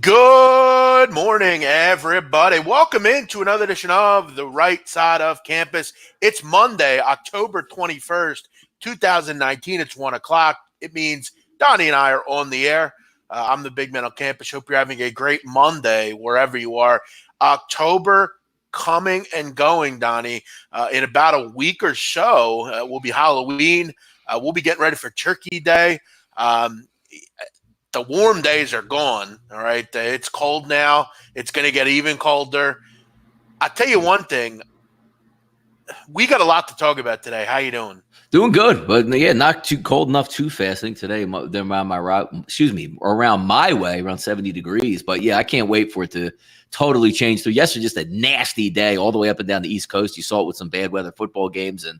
Good morning, everybody. Welcome into another edition of the Right Side of Campus. It's Monday, October 21st, 2019. It's 1 o'clock. It means Donnie and I are on the air. I'm the big man on campus. Hope you're having a great Monday wherever you are. October coming and going, Donnie. In about a week or so, will be Halloween. We'll be getting ready for Turkey Day. The warm days are gone. All right. It's cold now. It's going to get even colder. I'll tell you one thing. We got a lot to talk about today. How you doing? Doing good, but yeah, not too cold enough too fast. I think today they're around my route, around my way, around 70 degrees. But yeah, I can't wait for it to totally change. So yesterday, just a nasty day all the way up and down the East Coast. You saw it with some bad weather football games, and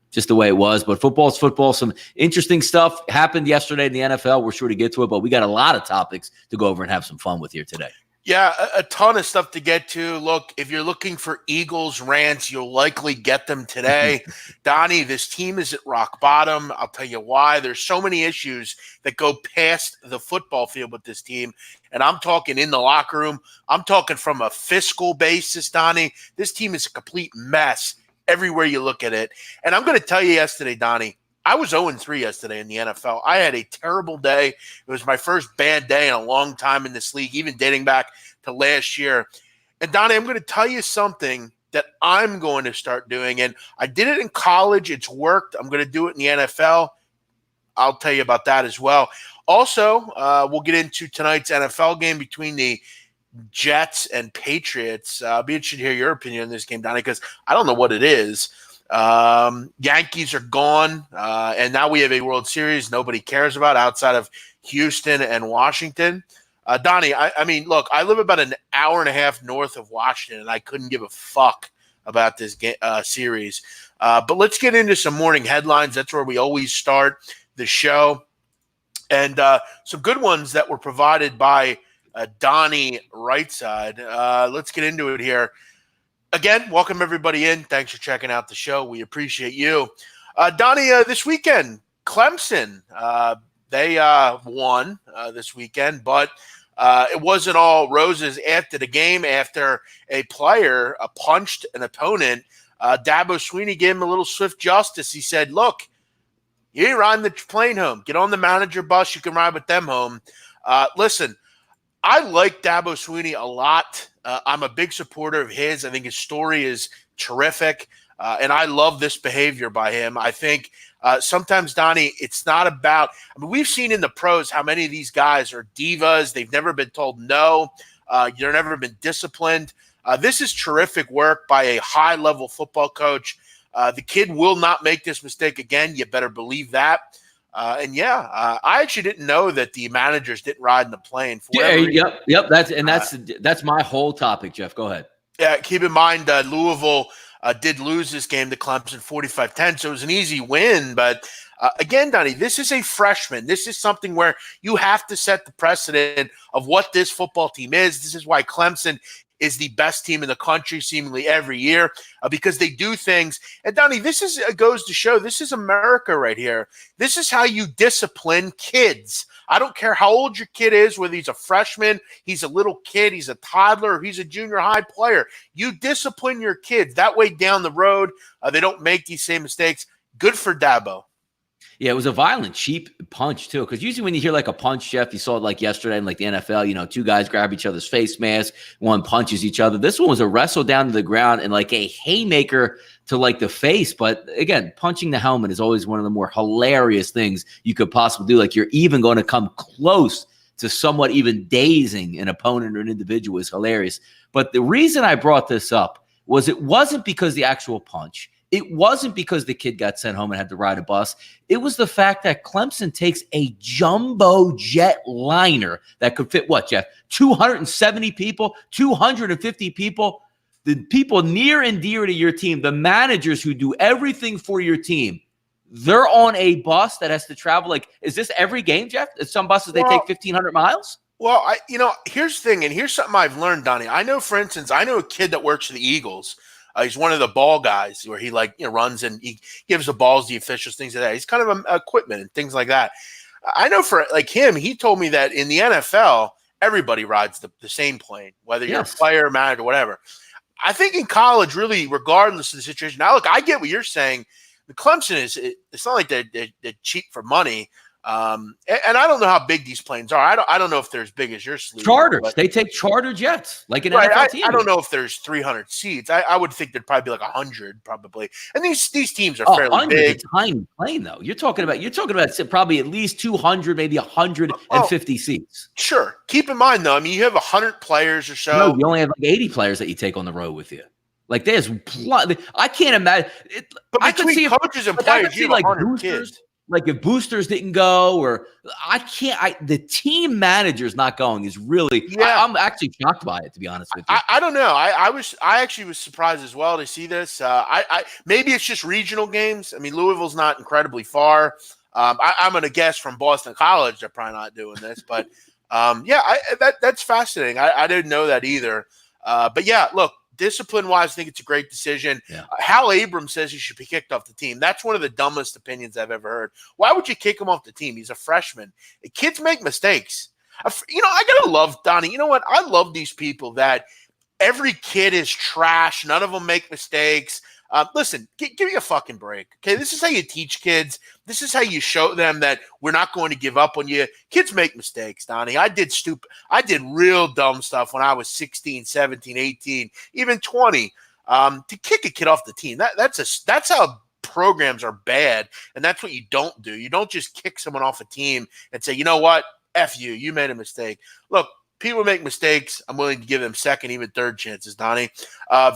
just the way it was. But football's football. Some interesting stuff happened yesterday in the NFL. We're sure to get to it, but we got a lot of topics to go over and have some fun with here today. Yeah, a ton of stuff to get to. Look, if you're looking for Eagles rants, you'll likely get them today. Donnie, this team is at rock bottom. I'll tell you why. There's so many issues that go past the football field with this team. And I'm talking in the locker room. I'm talking from a fiscal basis, Donnie. This team is a complete mess everywhere you look at it. And I'm going to tell you yesterday, Donnie, I was 0-3 yesterday in the NFL. I had a terrible day. It was my first bad day in a long time in this league, even dating back to last year. And Donnie, I'm going to tell you something that I'm going to start doing. And I did it in college. It's worked. I'm going to do it in the NFL. I'll tell you about that as well. Also, we'll get into tonight's NFL game between the Jets and Patriots. I'll be interested to hear your opinion on this game, Donnie, because I don't know what it is. Yankees are gone, and now we have a World Series nobody cares about outside of Houston and Washington. Donnie, I mean, look, I live about an hour and a half north of Washington, and I couldn't give a fuck about this series. But let's get into some morning headlines. That's where we always start the show. And some good ones that were provided by Donnie Rightside. Let's get into it here. Again, welcome everybody in. Thanks for checking out the show. We appreciate you. Donnie, this weekend, Clemson, they won this weekend, but it wasn't all roses after the game. After a player punched an opponent, Dabo Swinney gave him a little swift justice. He said, look, you ain't riding the plane home. Get on the manager bus. You can ride with them home. Listen, I like Dabo Swinney a lot. I'm a big supporter of his. I think his story is terrific, and I love this behavior by him. I think sometimes, Donnie, it's not about – I mean, we've seen in the pros how many of these guys are divas. They've never been told no. They've never been disciplined. This is terrific work by a high-level football coach. The kid will not make this mistake again. You better believe that. I actually didn't know that the managers didn't ride in the plane. Yep. That's my whole topic, Jeff. Go ahead. Yeah, keep in mind Louisville did lose this game to Clemson 45-10, so it was an easy win. But again, Donnie, this is a freshman. This is something where you have to set the precedent of what this football team is. This is why Clemson is the best team in the country seemingly every year because they do things. And Donnie, this goes to show this is America right here. This is how you discipline kids. I don't care how old your kid is, whether he's a freshman, he's a little kid, he's a toddler, or he's a junior high player. You discipline your kids. That way down the road, they don't make these same mistakes. Good for Dabo. Yeah, it was a violent, cheap punch, too. Because usually when you hear like a punch, Jeff, you saw it like yesterday in like the NFL, two guys grab each other's face mask, one punches each other. This one was a wrestle down to the ground and like a haymaker to like the face. But again, punching the helmet is always one of the more hilarious things you could possibly do. Like you're even going to come close to somewhat even dazing an opponent or an individual is hilarious. But the reason I brought this up was it wasn't because the actual punch. It wasn't because the kid got sent home and had to ride a bus. It was the fact that Clemson takes a jumbo jet liner that could fit what, Jeff? 270 people, 250 people. The people near and dear to your team, the managers who do everything for your team, they're on a bus that has to travel. Like, is this every game, Jeff? Some buses, they take 1,500 miles? Well, here's the thing, and here's something I've learned, Donnie. I know, for instance, a kid that works for the Eagles. He's one of the ball guys where he runs and he gives the balls, the officials, things like that. He's kind of equipment and things like that. I know for like him, he told me that in the NFL, everybody rides the same plane, whether you're a Yes. player, manager, whatever. I think in college, really, regardless of the situation. Now, look, I get what you're saying. The Clemson it's not like they're cheap for money. And I don't know how big these planes are. I don't know if they're as big as your sleeve. Charters. They take charter jets like an Right. NFL team. I don't know if there's 300 seats. I would think there'd probably be like 100 probably. And these teams are fairly big. A tiny plane though. You're talking about probably at least 200, maybe 150 seats. Sure. Keep in mind though, I mean, you have 100 players or so. No, you only have like 80 players that you take on the road with you. Like there's I can't imagine. But I could see coaches and players, you have like 100 boosters. kids. Like if boosters didn't go, or the team manager's not going is really. Yeah. I'm actually shocked by it, to be honest with you. I don't know. I actually was surprised as well to see this. I maybe it's just regional games. I mean, Louisville's not incredibly far. I'm going to guess from Boston College they're probably not doing this, but that's fascinating. I didn't know that either. But yeah, look. Discipline-wise, I think it's a great decision. Yeah. Hal Abrams says he should be kicked off the team. That's one of the dumbest opinions I've ever heard. Why would you kick him off the team? He's a freshman. Kids make mistakes. I got to love Donnie. You know what? I love these people that every kid is trash. None of them make mistakes. Listen, give me a fucking break. Okay, this is how you teach kids. This is how you show them that we're not going to give up on you. Kids make mistakes, Donnie. I did real dumb stuff when I was 16, 17, 18, even 20. To kick a kid off the team, that's how programs are bad, and that's what you don't do. You don't just kick someone off a team and say, you know what, F you, you made a mistake. Look, people make mistakes. I'm willing to give them second, even third chances, Donnie.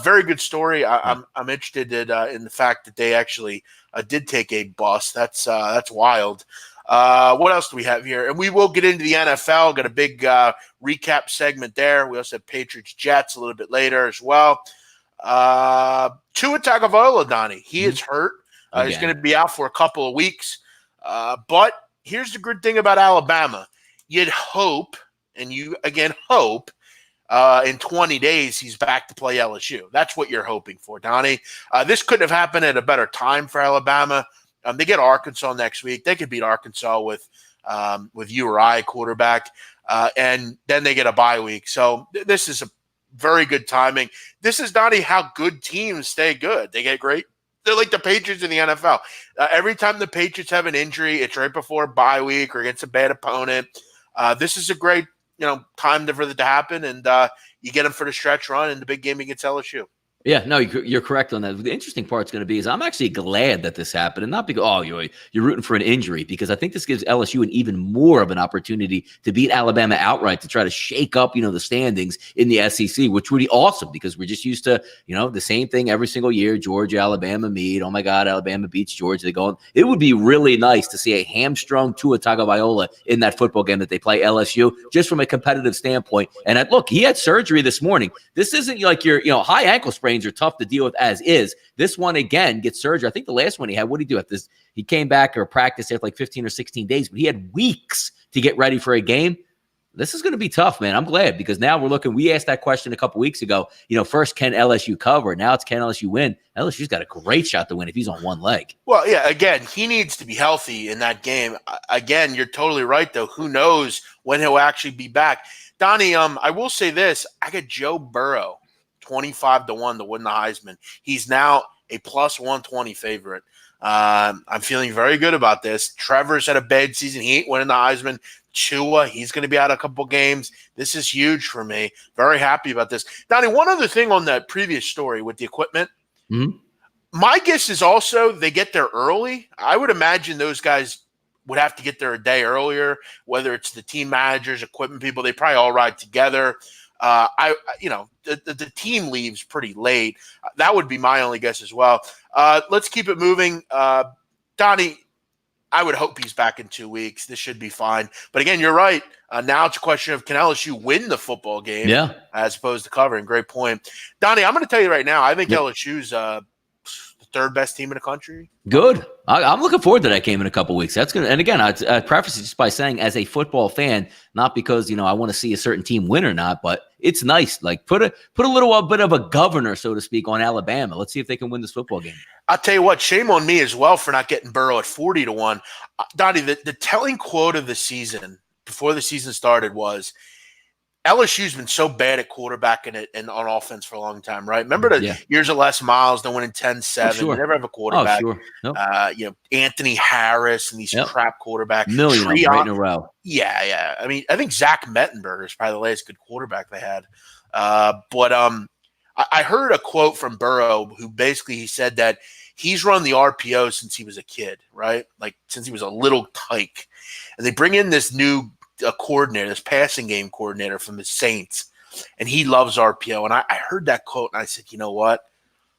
Very good story. I'm interested in the fact that they actually did take a bus. That's wild. What else do we have here? And we will get into the NFL. Got a big recap segment there. We also have Patriots Jets a little bit later as well. Tua Tagovailoa, Donnie. He is hurt. He's going to be out for a couple of weeks. But here's the good thing about Alabama. You'd hope – and you, again, hope in 20 days he's back to play LSU. That's what you're hoping for, Donnie. This couldn't have happened at a better time for Alabama. They get Arkansas next week. They could beat Arkansas with you or I quarterback, and then they get a bye week. So this is a very good timing. This is, Donnie, how good teams stay good. They get great. They're like the Patriots in the NFL. Every time the Patriots have an injury, it's right before a bye week or against a bad opponent. This is a great time for it to happen, and you get them for the stretch run in the big game against LSU. Yeah, no, you're correct on that. The interesting part's going to be is I'm actually glad that this happened, and not because you're rooting for an injury, because I think this gives LSU an even more of an opportunity to beat Alabama outright, to try to shake up the standings in the SEC, which would be awesome because we're just used to the same thing every single year. Georgia, Alabama meet. Oh my God, Alabama beats Georgia. They go. It would be really nice to see a hamstrung Tua Tagovailoa in that football game that they play LSU, just from a competitive standpoint. And look, he had surgery this morning. This isn't like your high ankle sprain are tough to deal with as is. This one, again, gets surgery. I think the last one he had, what did he do after this? He came back or practiced after like 15 or 16 days, but he had weeks to get ready for a game. This is going to be tough, man. I'm glad, because now we asked that question a couple weeks ago. First, can LSU cover? Now it's, can LSU win? LSU's got a great shot to win if he's on one leg. Well, yeah, again, he needs to be healthy in that game. Again, you're totally right, though. Who knows when he'll actually be back? Donnie, I will say this. I got Joe Burrow 25-1 to win the Heisman. He's now a plus 120 favorite. I'm feeling very good about this. Trevor's had a bad season. He ain't winning the Heisman. Tua, he's going to be out a couple games. This is huge for me. Very happy about this. Donnie, one other thing on that previous story with the equipment. Mm-hmm. My guess is also they get there early. I would imagine those guys would have to get there a day earlier, whether it's the team managers, equipment people. They probably all ride together. The team leaves pretty late. That would be my only guess as well. Let's keep it moving. Donnie, I would hope he's back in 2 weeks. This should be fine. But again, you're right. Now it's a question of, can LSU win the football game as opposed to covering? Great point. Donnie, I'm going to tell you right now, I think LSU's the third best team in the country. Good. I'm looking forward to that game in a couple of weeks. That's good. And again, I preface it just by saying, as a football fan, not because I want to see a certain team win or not, but it's nice. Like put a little bit of a governor, so to speak, on Alabama. Let's see if they can win this football game. I'll tell you what, shame on me as well for not getting Burrow at 40-1. Donnie, the telling quote of the season before the season started was, LSU's been so bad at quarterback and on offense for a long time, right? Remember the Yeah. years of Les Miles, they went in 10-7. Oh, They sure. never have a Oh, quarterback. sure. Nope. Anthony Harris and these Yep. crap quarterbacks. Million of them right in a row. Yeah. I mean, I think Zach Mettenberger is probably the last good quarterback they had. I heard a quote from Burrow who basically he said that he's run the RPO since he was a kid, right? Like since he was a little tyke. And they bring in this new coordinator, this passing game coordinator from the Saints, and he loves RPO. And I heard that quote and I said, you know what?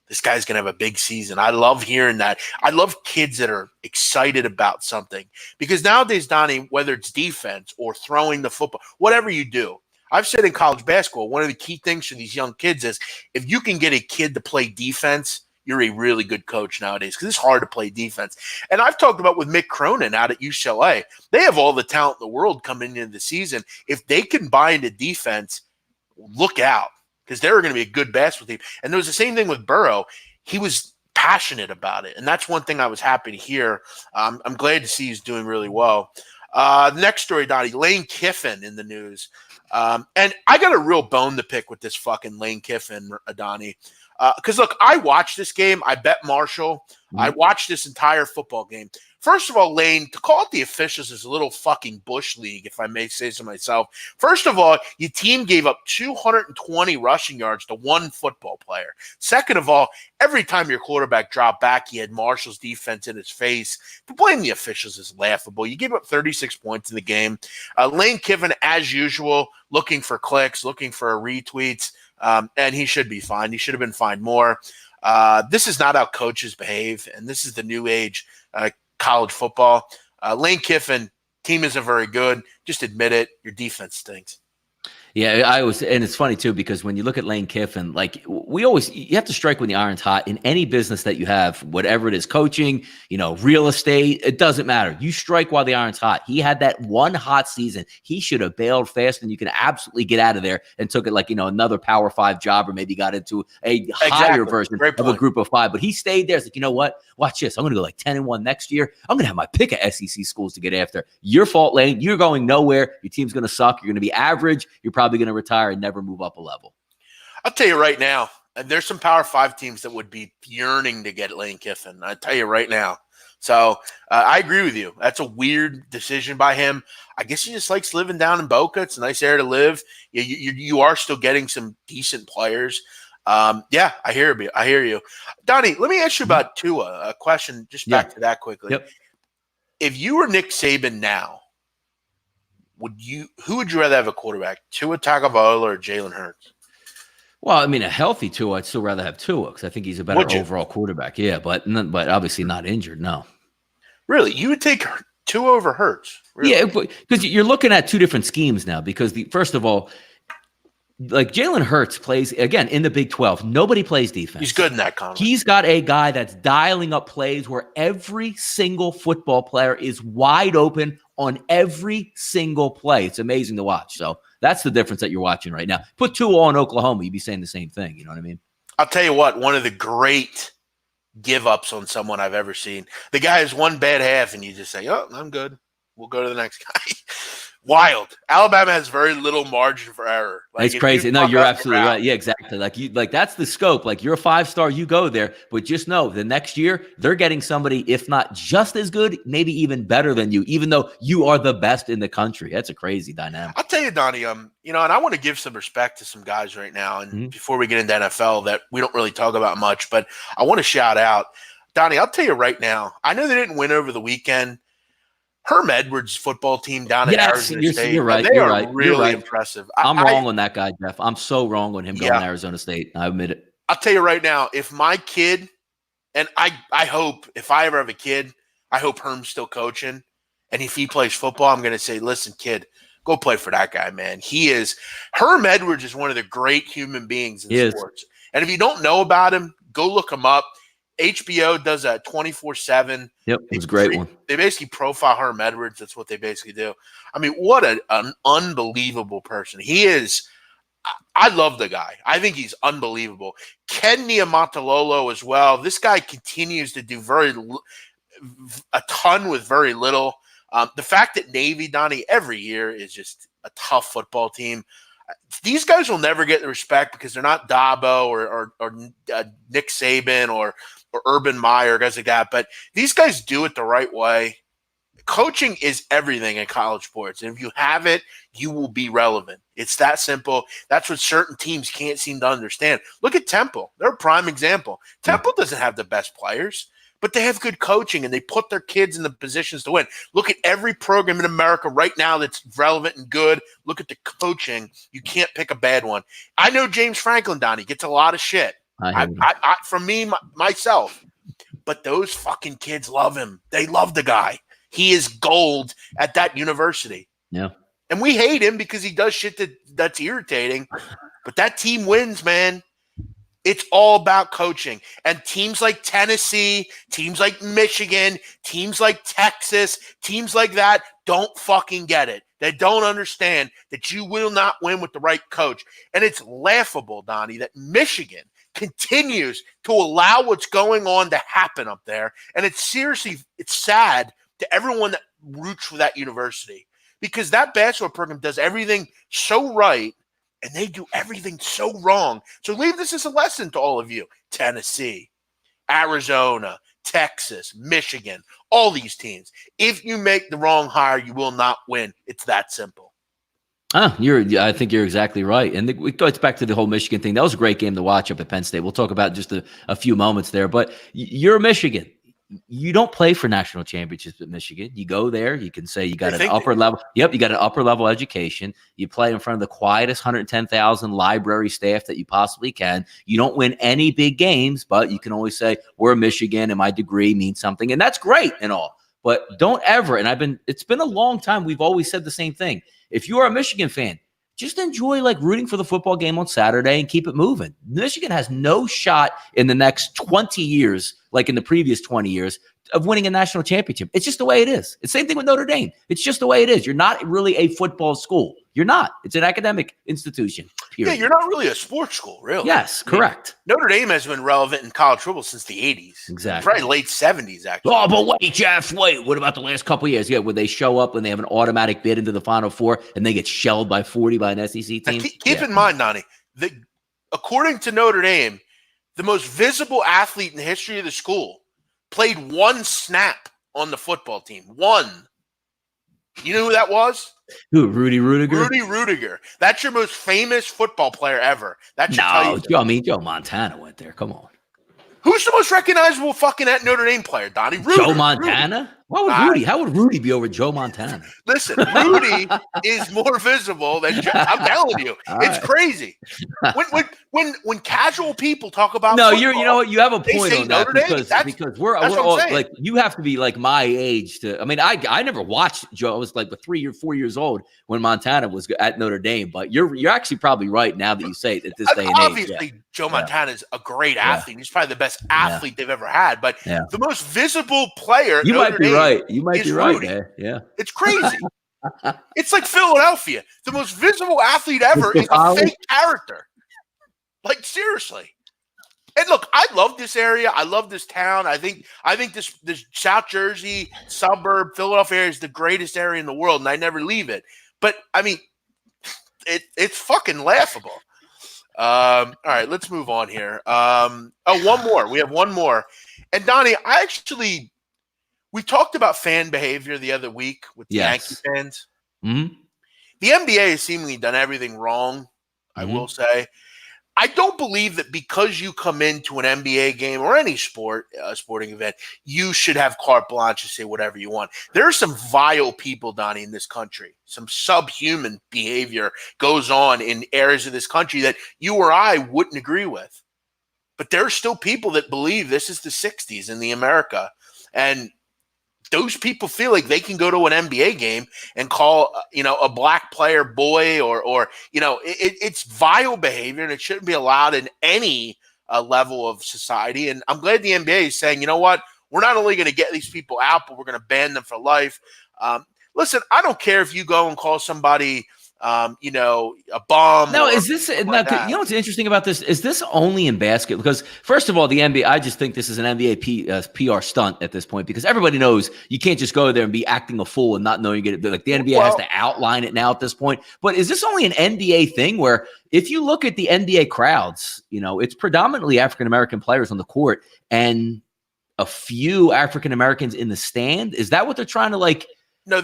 This guy's going to have a big season. I love hearing that. I love kids that are excited about something because nowadays, Donnie, whether it's defense or throwing the football, whatever you do, I've said in college basketball, one of the key things for these young kids is if you can get a kid to play defense, you're a really good coach nowadays because it's hard to play defense. And I've talked about with Mick Cronin out at UCLA, they have all the talent in the world coming into the season. If they can buy into defense, look out because they're going to be a good basketball team. And there was the same thing with Burrow. He was passionate about it. And that's one thing I was happy to hear. I'm glad to see he's doing really well. Next story, Donnie, Lane Kiffin in the news. And I got a real bone to pick with this fucking Lane Kiffin, Donnie. Because, look, I watched this game. I bet Marshall. Mm-hmm. I watched this entire football game. First of all, Lane, to call it the officials is a little fucking bush league, if I may say so myself. First of all, your team gave up 220 rushing yards to one football player. Second of all, every time your quarterback dropped back, he had Marshall's defense in his face. To blame the officials is laughable. You gave up 36 points in the game. Lane Kiffin, as usual, looking for clicks, looking for retweets, and he should be fined. He should have been fined more. This is not how coaches behave, and this is the new age college football. Lane Kiffin, team isn't very good. Just admit it. Your defense stinks. Yeah, and it's funny too, because when you look at Lane Kiffin, like you have to strike when the iron's hot in any business that you have, whatever it is, coaching, real estate, it doesn't matter. You strike while the iron's hot. He had that one hot season. He should have bailed fast and you can absolutely get out of there and took it like, another Power 5 job or maybe got into a higher version of a group of 5. But he stayed there. It's like, you know what? Watch this. I'm going to go like 10-1 next year. I'm going to have my pick of SEC schools to get after. Your fault, Lane. You're going nowhere. Your team's going to suck. You're going to be average. You're probably going to retire and never move up a level. I'll tell you right now, there's some Power 5 teams that would be yearning to get Lane Kiffin. I tell you right now. So I agree with you. That's a weird decision by him. I guess he just likes living down in Boca. It's a nice area to live. You are still getting some decent players. Yeah, I hear you. Donnie, let me ask you about Tua. A question just back to that quickly. Yep. If you were Nick Saban now, who would you rather have a quarterback, Tua Tagovailoa or Jalen Hurts? Well, I mean, a healthy Tua, I'd still rather have Tua because I think he's a better overall quarterback. Yeah, but obviously not injured. No. Really, you would take Tua over Hurts? Really? Yeah, because you're looking at two different schemes now. Because first of all, like Jalen Hurts plays again in the Big 12. Nobody plays defense. He's good in that conference. He's got a guy that's dialing up plays where every single football player is wide open on every single play. It's amazing to watch. So that's the difference that you're watching right now. Put Tua on Oklahoma, you'd be saying the same thing. You know what I mean? I'll tell you what, one of the great give ups on someone I've ever seen. The guy has one bad half and you just say, oh, I'm good. We'll go to the next guy. Wild. Alabama has very little margin for error. It's crazy. No, you're absolutely right. Yeah, exactly. Like that's the scope. Like you're a 5-star, you go there, but just know the next year they're getting somebody, if not just as good, maybe even better than you, even though you are the best in the country. That's a crazy dynamic. I'll tell you, Donnie, and I want to give some respect to some guys right now. And before we get into NFL that we don't really talk about much, but I want to shout out, Donnie, I'll tell you right now, I know they didn't win over the weekend. Herm Edwards' football team down at Arizona State. You're right. They are really impressive. I'm wrong on that guy, Jeff. I'm so wrong on him going to Arizona State. I admit it. I'll tell you right now, if my kid, and I hope, if I ever have a kid, I hope Herm's still coaching. And if he plays football, I'm going to say, listen, kid, go play for that guy, man. Herm Edwards is one of the great human beings in sports. And if you don't know about him, go look him up. HBO does a 24/7. Yep, it's a great one. They basically profile Herm Edwards. That's what they basically do. I mean, what an unbelievable person. He is. I love the guy. I think he's unbelievable. Ken Niumatalolo as well. This guy continues to do a ton with very little. The fact that Navy, Donnie, every year is just a tough football team. These guys will never get the respect because they're not Dabo or Nick Saban or Urban Meyer, guys like that. But these guys do it the right way. Coaching is everything in college sports. And if you have it, you will be relevant. It's that simple. That's what certain teams can't seem to understand. Look at Temple. They're a prime example. Temple doesn't have the best players, but they have good coaching, and they put their kids in the positions to win. Look at every program in America right now that's relevant and good. Look at the coaching. You can't pick a bad one. I know James Franklin, Donnie, gets a lot of shit. From me, myself. But those fucking kids love him. They love the guy. He is gold at that university. Yeah. And we hate him because he does shit that's irritating. But that team wins, man. It's all about coaching. And teams like Tennessee, teams like Michigan, teams like Texas, teams like that don't fucking get it. They don't understand that you will not win with the right coach. And it's laughable, Donnie, that Michigan continues to allow what's going on to happen up there. And it's sad to everyone that roots for that university, because that basketball program does everything so right and they do everything so wrong. So leave this as a lesson to all of you. Tennessee, Arizona, Texas, Michigan, all these teams. If you make the wrong hire, you will not win. It's that simple. I think you're exactly right. And it goes back to the whole Michigan thing. That was a great game to watch up at Penn State. We'll talk about just a few moments there. But you're Michigan. You don't play for national championships at Michigan. You go there, you can say you got an upper level. Yep, you got an upper level education. You play in front of the quietest 110,000 library staff that you possibly can. You don't win any big games, but you can always say we're Michigan and my degree means something, and that's great and all. But don't ever, and it's been a long time. We've always said the same thing. If you are a Michigan fan, just enjoy like rooting for the football game on Saturday and keep it moving. Michigan has no shot in the next 20 years, like in the previous 20 years, of winning a national championship. It's just the way it is. It's the same thing with Notre Dame. It's just the way it is. You're not really a football school. You're not. It's an academic institution. Period. Yeah, you're not really a sports school, really. Yes, correct. Notre Dame has been relevant in college football since the 80s. Exactly. Probably late 70s, actually. Oh, but wait, Jeff, wait. What about the last couple of years? Yeah, would they show up when they have an automatic bid into the Final Four and they get shelled by 40 by an SEC team? Now, keep in mind, Donnie, that according to Notre Dame, the most visible athlete in the history of the school played one snap on the football team. One. You know who that was? Who, Rudy Rudiger? Rudy Rudiger. That's your most famous football player ever. That should tell you. Joe Montana went there. Come on. Who's the most recognizable fucking at Notre Dame player, Donnie? Rudy. Joe Montana? Why would Rudy? How would Rudy be over Joe Montana? Listen, Rudy is more visible than Joe. I'm telling you, it's crazy. When casual people talk about football, you know what, you have a point on that because we're all like, you have to be like my age to. I mean, I never watched Joe. I was like 3 or 4 years old when Montana was at Notre Dame. But you're actually probably right now that you say it at this day and age. Obviously, Joe Montana is a great athlete. He's probably the best athlete they've ever had. But the most visible player, you might be right. You might be right, man. Yeah. It's crazy. It's like Philadelphia. The most visible athlete ever is a fake character. Like, seriously. And look, I love this area. I love this town. I think this South Jersey suburb, Philadelphia area is the greatest area in the world, and I never leave it. But I mean, it's fucking laughable. All right, let's move on here. One more. We have one more. And Donnie, we talked about fan behavior the other week with the Yankee fans. Mm-hmm. The NBA has seemingly done everything wrong, I will say. I don't believe that because you come into an NBA game or any sporting event, you should have carte blanche to say whatever you want. There are some vile people, Donnie, in this country. Some subhuman behavior goes on in areas of this country that you or I wouldn't agree with. But there are still people that believe this is the 60s in the America. And those people feel like they can go to an NBA game and call, a black player boy or it's vile behavior, and it shouldn't be allowed in any level of society. And I'm glad the NBA is saying, you know what, we're not only going to get these people out, but we're going to ban them for life. Listen, I don't care if you go and call somebody a bum. No, or is this something now? like that. You know what's interesting about this? Is this only in basket? Because first of all, the NBA, I just think this is an NBA PR stunt at this point because everybody knows you can't just go there and be acting a fool and not knowing it. Like the NBA has to outline it now at this point. But is this only an NBA thing where if you look at the NBA crowds, it's predominantly African American players on the court and a few African Americans in the stand? Is that what they're trying to like? No,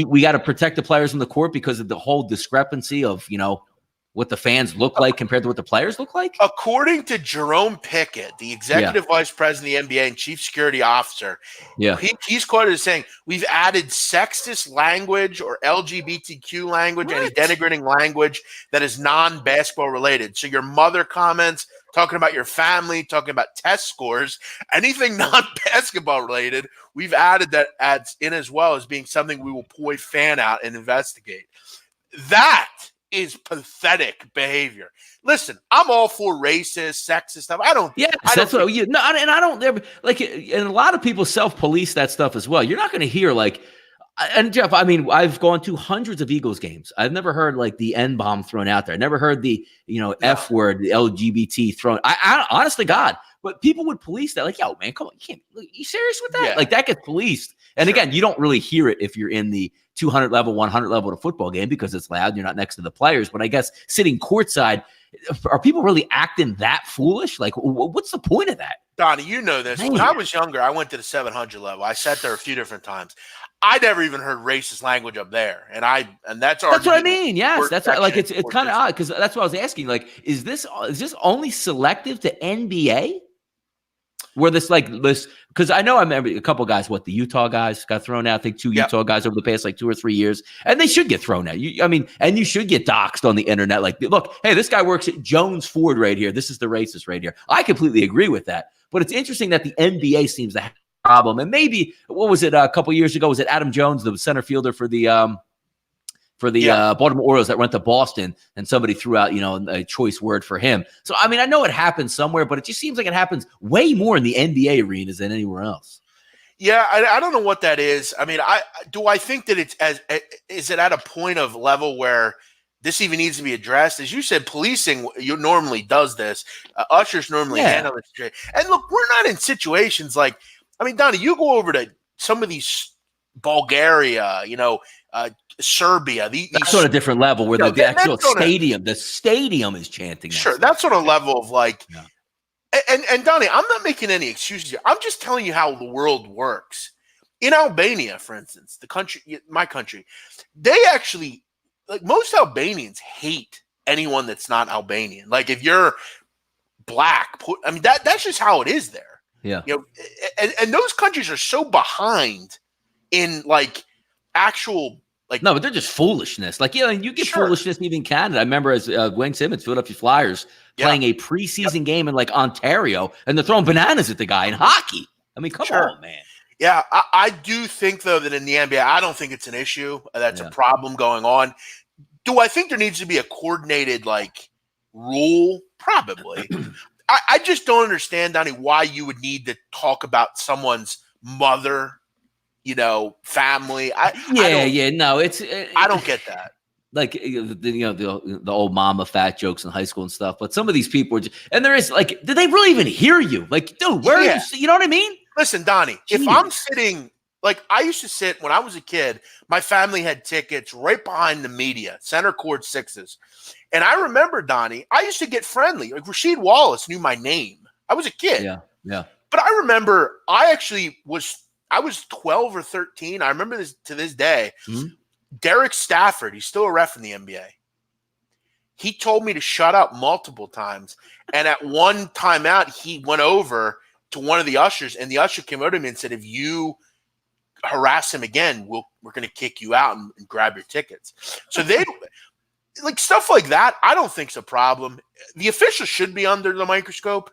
we got to protect the players on the court because of the whole discrepancy of, what the fans look like compared to what the players look like? According to Jerome Pickett, the executive vice president of the NBA and chief security officer, he's quoted as saying, we've added sexist language or LGBTQ language, any denigrating language that is non-basketball related. So your mother comments, talking about your family, talking about test scores, anything non-basketball related, we've added that adds in as well as being something we will pull a fan out and investigate. That is pathetic behavior. Listen, I'm all for racist, sexist stuff. I don't and a lot of people self-police that stuff as well. You're not going to hear and Jeff, I mean, I've gone to hundreds of Eagles games. I've never heard the N-bomb thrown out there. I never heard the, F word, the LGBT thrown. I honestly, God, but people would police that. Yo, man, come on. You serious with that? Yeah. That gets policed. And again, you don't really hear it if you're in the 200 level, 100 level of a football game because it's loud. You're not next to the players. But I guess sitting courtside, are people really acting that foolish? What's the point of that? Donnie, you know this. Man. When I was younger, I went to the 700 level. I sat there a few different times. I never even heard racist language up there, and that's what I mean. Yes, that's it's kind of odd because that's what I was asking. Is this only selective to NBA? Where this because I know I remember a couple guys. The Utah guys got thrown out. I think 2 Utah guys over the past 2 or 3 years, and they should get thrown out. And you should get doxxed on the internet. Look, hey, this guy works at Jones Ford right here. This is the racist right here. I completely agree with that. But it's interesting that the NBA seems to have problem. And maybe what was it a couple years ago? Was it Adam Jones, the center fielder for the Baltimore Orioles that went to Boston, and somebody threw out a choice word for him. So I know it happens somewhere, but it just seems like it happens way more in the NBA arenas than anywhere else. Yeah, I don't know what that is. I think that is it at a point of level where this even needs to be addressed? As you said, policing normally does this. Ushers normally handle it. And look, we're not in situations Donnie, you go over to some of these Bulgaria, Serbia. That's on a different level where the actual stadium, the stadium is chanting. Sure, that's on a level of and Donnie, I'm not making any excuses here. I'm just telling you how the world works. In Albania, for instance, my country, they actually most Albanians hate anyone that's not Albanian. If you're black, that's just how it is there. Yeah. And those countries are so behind in actual no, but they're just foolishness. And you get foolishness even in Canada. I remember as Wayne Simmons, Philadelphia Flyers, playing a preseason game in Ontario, and they're throwing bananas at the guy in hockey. Come on, man. Yeah, I do think though that in the NBA, I don't think it's an issue. That's a problem going on. Do I think there needs to be a coordinated rule? Probably. I just don't understand, Donnie, why you would need to talk about someone's mother, family. I don't get that. The old mama fat jokes in high school and stuff. But some of these people are and there is did they really even hear you? Dude, where are you? You know what I mean? Listen, Donnie, if I'm sitting I used to sit when I was a kid, my family had tickets right behind the media, center court sixes. And I remember, Donnie, I used to get friendly. Rasheed Wallace knew my name. I was a kid. Yeah. But I remember I was 12 or 13. I remember this to this day. Mm-hmm. Derek Stafford, he's still a ref in the NBA. He told me to shut up multiple times. And at one timeout, he went over to one of the ushers, and the usher came over to me and said, if you harass him again, we're going to kick you out and grab your tickets. So they stuff like that, I don't think is a problem. The officials should be under the microscope.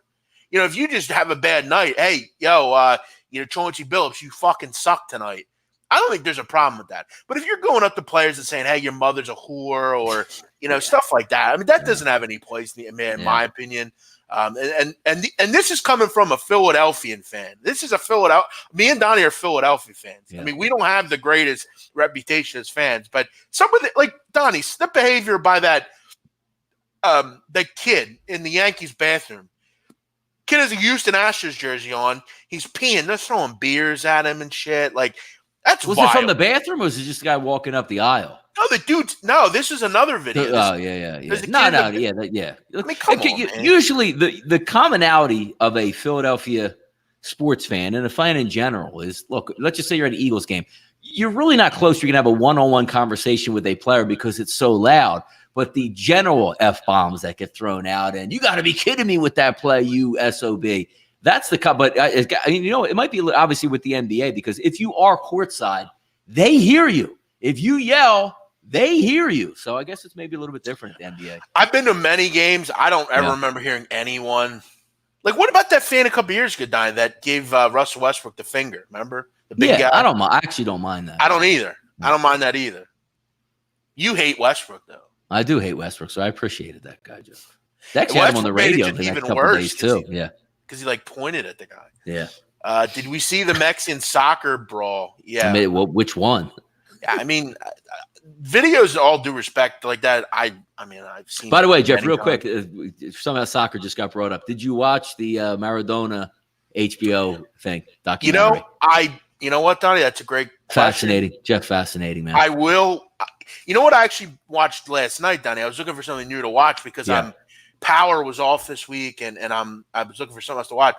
If you just have a bad night, hey, Chauncey Billups, you fucking suck tonight. I don't think there's a problem with that. But if you're going up to players and saying, "Hey, your mother's a whore," or stuff like that, I mean, that doesn't have any place in my opinion. And this is coming from a Philadelphian fan. This is me and Donnie are Philadelphia fans. Yeah. I mean, we don't have the greatest reputation as fans, but some of the Donnie, the behavior by that kid in the Yankees bathroom. Kid has a Houston Astros jersey on. He's peeing. They're throwing beers at him and shit. That's was wild. It from the bathroom, or was it just a guy walking up the aisle? No, this is another video. Yeah. I mean, come on, man. Usually, the commonality of a Philadelphia sports fan and a fan in general is, look, let's just say you're at an Eagles game. You're really not close. You're going to have a one-on-one conversation with a player because it's so loud. But the general F-bombs that get thrown out, and you got to be kidding me with that play, you SOB. That's the – but, it might be obviously with the NBA, because if you are courtside, they hear you. If you yell – they hear you. So I guess it's maybe a little bit different at the NBA. I've been to many games. I don't ever remember hearing anyone. What about that fan a couple years ago, Donnie, that gave Russell Westbrook the finger? Remember? The big guy? I actually don't mind that. I don't either. I don't mind that either. You hate Westbrook, though. I do hate Westbrook, so I appreciated that guy, Jeff. They actually had him on the radio the next couple of days, too. Because he pointed at the guy. Yeah. Did we see the Mexican soccer brawl? Yeah. I mean, which one? Yeah, I mean, videos, all due respect, like that. I've seen. By the way, Jeff, real quick, somehow soccer just got brought up. Did you watch the Maradona HBO thing documentary? You know what, Donnie? That's a great fascinating, question. Jeff. Fascinating, man. I will. You know what? I actually watched last night, Donnie. I was looking for something new to watch because Power was off this week, and I was looking for something else to watch.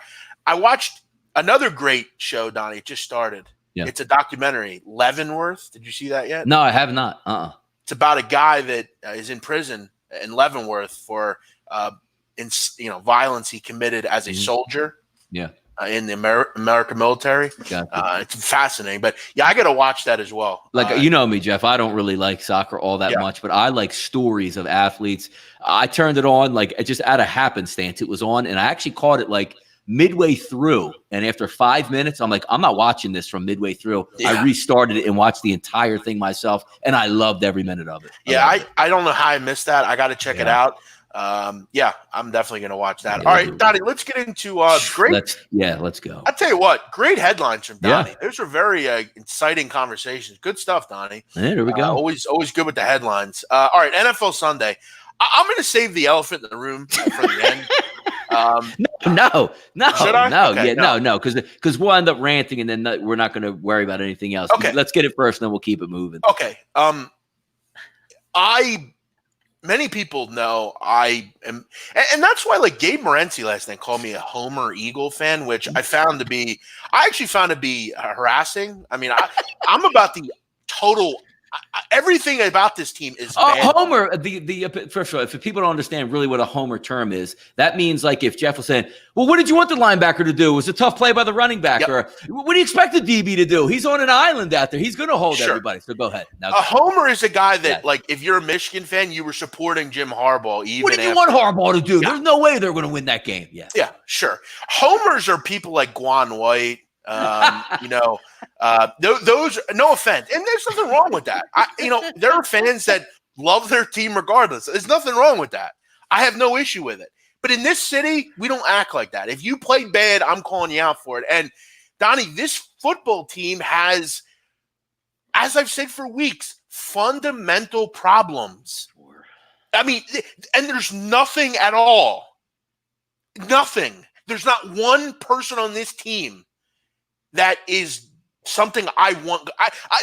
I watched another great show, Donnie. It just started. Yeah. It's a documentary, Leavenworth. Did you see that yet? No, I have not. It's about a guy that is in prison in Leavenworth for violence he committed as a soldier. Yeah. In the American military. Gotcha. It's fascinating. But, I got to watch that as well. You know me, Jeff. I don't really like soccer all that much, but I like stories of athletes. I turned it on, just out of happenstance. It was on, and I actually caught it, midway through, and after 5 minutes, I'm like, I'm not watching this from midway through. Yeah. I restarted it and watched the entire thing myself, and I loved every minute of it. I don't know how I missed that. I got to check it out. I'm definitely going to watch that. All right, Donnie, let's get into great. Let's go. I'll tell you what, great headlines from Donnie. Those are very exciting conversations. Good stuff, Donnie. There we go. Always good with the headlines. All right, NFL Sunday. I'm going to save the elephant in the room for the end. No. Should I? Okay, no, because we'll end up ranting, and then we're not going to worry about anything else. Okay, let's get it first, and then we'll keep it moving. Okay. Many people know I am, and that's why Gabe Morency last night called me a Homer Eagle fan, which I actually found to be harassing. I mean, I'm about the total. Everything about this team is bad. Homer. First of all, if people don't understand really what a Homer term is, that means if Jeff was saying, "Well, what did you want the linebacker to do? It was a tough play by the running back," or "What do you expect the DB to do? He's on an island out there. He's going to hold everybody." So go ahead. Now, a Homer is a guy that, if you're a Michigan fan, you were supporting Jim Harbaugh. What did you want Harbaugh to do? There's no way they're going to win that game. Yes. Yeah, sure. Homers are people like Guan White. Those, no offense, and there's nothing wrong with that. There are fans that love their team regardless. There's nothing wrong with that. I have no issue with it. But in this city, we don't act like that. If you played bad, I'm calling you out for it. And Donnie, this football team has, as I've said for weeks, fundamental problems. I mean, and there's nothing at all. Nothing. There's not one person on this team that is something I want.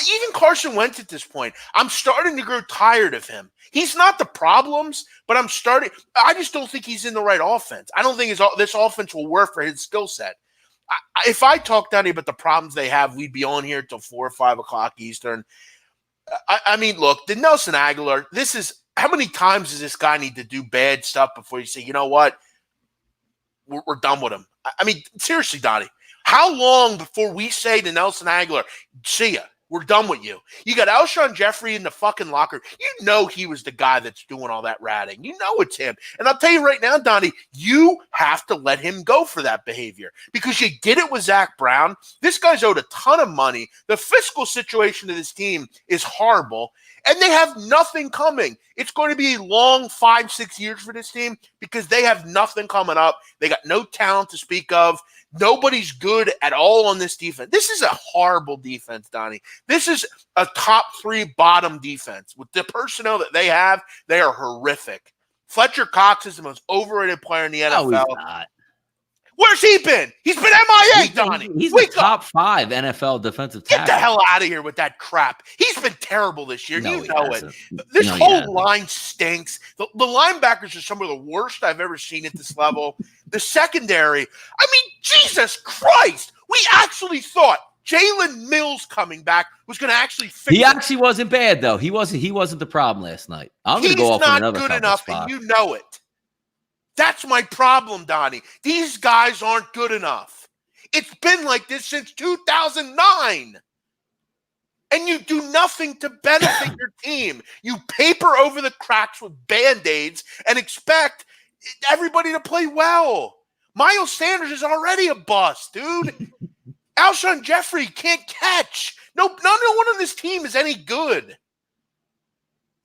Even Carson Wentz at this point, I'm starting to grow tired of him. He's not the problems, but I just don't think he's in the right offense. I don't think this offense will work for his skill set. If I talked to anybody about the problems they have, we'd be on here till 4 or 5 o'clock Eastern. I mean, look, the Nelson Aguilar, how many times does this guy need to do bad stuff before you say, you know what, we're done with him? I mean, seriously, Donnie. How long before we say to Nelson Aguilar, see ya? We're done with you. You got Alshon Jeffrey in the fucking locker. You know he was the guy that's doing all that ratting. You know it's him. And I'll tell you right now, Donnie, you have to let him go for that behavior because you did it with Zach Brown. This guy's owed a ton of money. The fiscal situation of this team is horrible, and they have nothing coming. It's going to be a long 5-6 years for this team because they have nothing coming up. They got no talent to speak of. Nobody's good at all on this defense. This is a horrible defense, Donnie. This is a top 3 bottom defense. With the personnel that they have, they are horrific. Fletcher Cox is the most overrated player in the NFL. No, he's not. Where's he been? He's been MIA, Donnie. He's the top 5 NFL defensive tackle. Get the hell out of here with that crap. He's been terrible this year. No, you know it. Hasn't. This whole line stinks. The linebackers are some of the worst I've ever seen at this level. The secondary, I mean, Jesus Christ. We actually thought Jalen Mills coming back was going to actually fix it. He actually wasn't bad, though. He wasn't the problem last night. I'm going to go off on another He's not good couple enough, spots. and you know it. That's my problem, Donnie. These guys aren't good enough. It's been like this since 2009. And you do nothing to benefit your team. You paper over the cracks with Band-Aids and expect everybody to play well. Miles Sanders is already a bust, dude. Alshon Jeffrey can't catch. No one on this team is any good.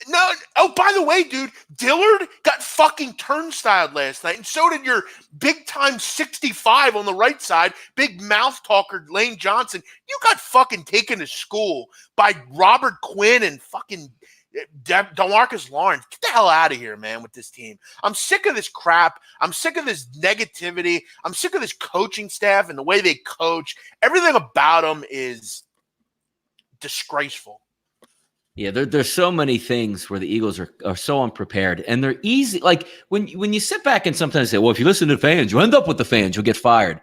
No. Oh, by the way, dude, Dillard got fucking turnstiled last night, and so did your big-time 65 on the right side, big mouth talker Lane Johnson. You got fucking taken to school by Robert Quinn and fucking DeMarcus Lawrence. Get the hell out of here, man, with this team. I'm sick of this crap. I'm sick of this negativity. I'm sick of this coaching staff and the way they coach. Everything about them is disgraceful. Yeah, there's so many things where the Eagles are so unprepared, and they're easy. Like when you sit back and sometimes say, well, if you listen to fans, you end up with the fans, you'll get fired.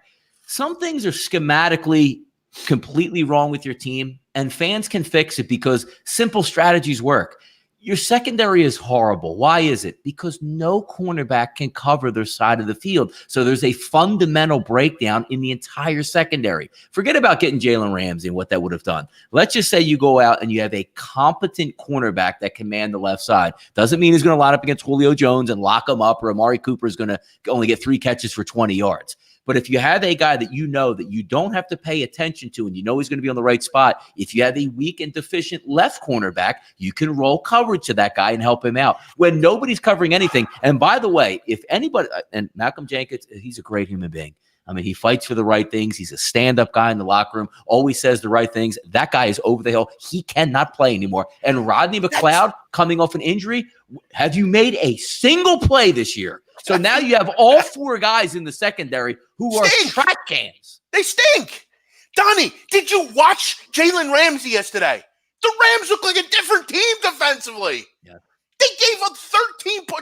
Some things are schematically completely wrong with your team, and fans can fix it because simple strategies work. Your secondary is horrible. Why is it? Because no cornerback can cover their side of the field. So there's a fundamental breakdown in the entire secondary. Forget about getting Jalen Ramsey and what that would have done. Let's just say you go out and you have a competent cornerback that can man the left side. Doesn't mean he's going to line up against Julio Jones and lock him up, or Amari Cooper is going to only get 3 catches for 20 yards. But if you have a guy that you know that you don't have to pay attention to and you know he's going to be on the right spot, if you have a weak and deficient left cornerback, you can roll coverage to that guy and help him out when nobody's covering anything. And by the way, if anybody, and Malcolm Jenkins, he's a great human being. I mean, he fights for the right things. He's a stand-up guy in the locker room, always says the right things. That guy is over the hill. He cannot play anymore. And Rodney McLeod, coming off an injury, have you made a single play this year? So now you have all 4 guys in the secondary who are track cans. They stink. Donnie, did you watch Jalen Ramsey yesterday? The Rams look like a different team defensively. Yeah. They gave up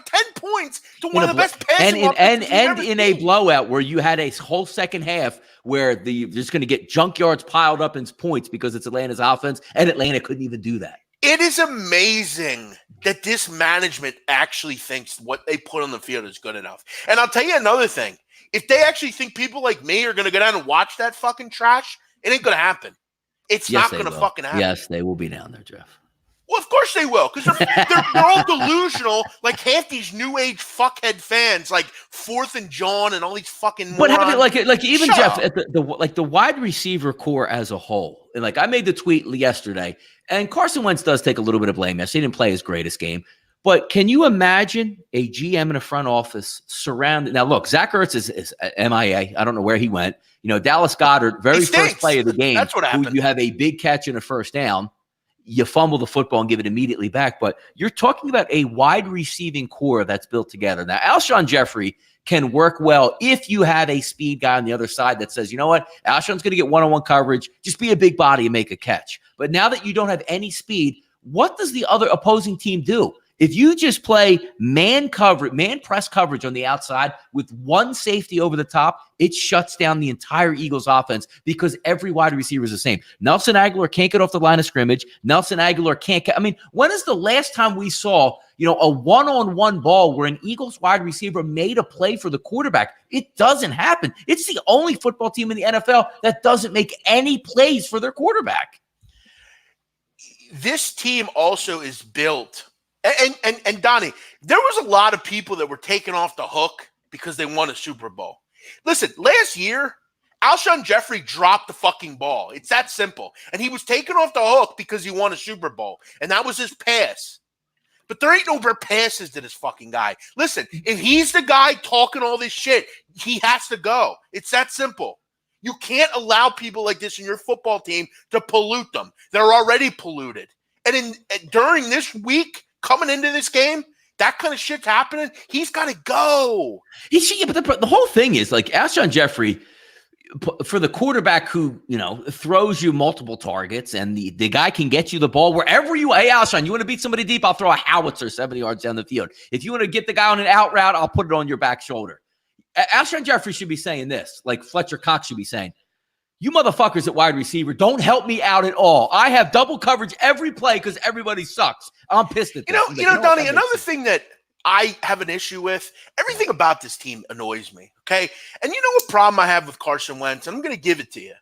10 points to one of the best passing offenses and in a blowout where you had a whole second half where they're just going to get junk yards piled up in points because it's Atlanta's offense, and Atlanta couldn't even do that. It is amazing that this management actually thinks what they put on the field is good enough. And I'll tell you another thing. If they actually think people like me are going to go down and watch that fucking trash, it ain't going to happen. It's not going to fucking happen. Yes, they will be down there, Jeff. Well, of course they will, because they're all delusional, like half these new age fuckhead fans, like Fourth and John and all these fucking morons. But having like even Shut Jeff up. at the wide receiver core as a whole, and like I made the tweet yesterday, and Carson Wentz does take a little bit of blame. Yes, he didn't play his greatest game, but can you imagine a GM in a front office surrounded? Now, look, Zach Ertz is MIA. I don't know where he went. You know, Dallas Goedert, very first play of the game. That's what happened. You have a big catch and a first down. You fumble the football and give it immediately back. But you're talking about a wide receiving core that's built together. Now, Alshon Jeffrey can work well if you have a speed guy on the other side that says, you know what, Alshon's going to get one-on-one coverage. Just be a big body and make a catch. But now that you don't have any speed, what does the other opposing team do? If you just play man press coverage on the outside with one safety over the top, it shuts down the entire Eagles offense because every wide receiver is the same. Nelson Aguilar can't get off the line of scrimmage. Nelson Aguilar can't. I mean, when is the last time we saw, a one-on-one ball where an Eagles wide receiver made a play for the quarterback? It doesn't happen. It's the only football team in the NFL that doesn't make any plays for their quarterback. this team also is built. And Donnie, there was a lot of people that were taken off the hook because they won a Super Bowl. Listen, last year, Alshon Jeffrey dropped the fucking ball. It's that simple. And he was taken off the hook because he won a Super Bowl. And that was his pass. But there ain't no better passes to this fucking guy. Listen, if he's the guy talking all this shit, he has to go. It's that simple. You can't allow people like this in your football team to pollute them. They're already polluted. And during this week, coming into this game, that kind of shit's happening. He's got to go. But the whole thing is like Alshon Jeffrey, for the quarterback who, throws you multiple targets and the guy can get you the ball wherever hey, Alshon, you want to beat somebody deep? I'll throw a howitzer 70 yards down the field. If you want to get the guy on an out route, I'll put it on your back shoulder. Alshon Jeffrey should be saying this, like Fletcher Cox should be saying, you motherfuckers at wide receiver don't help me out at all. I have double coverage every play because everybody sucks. I'm pissed at this. Donnie, another thing that I have an issue with, everything about this team annoys me, okay? And you know what problem I have with Carson Wentz? And I'm going to give it to you.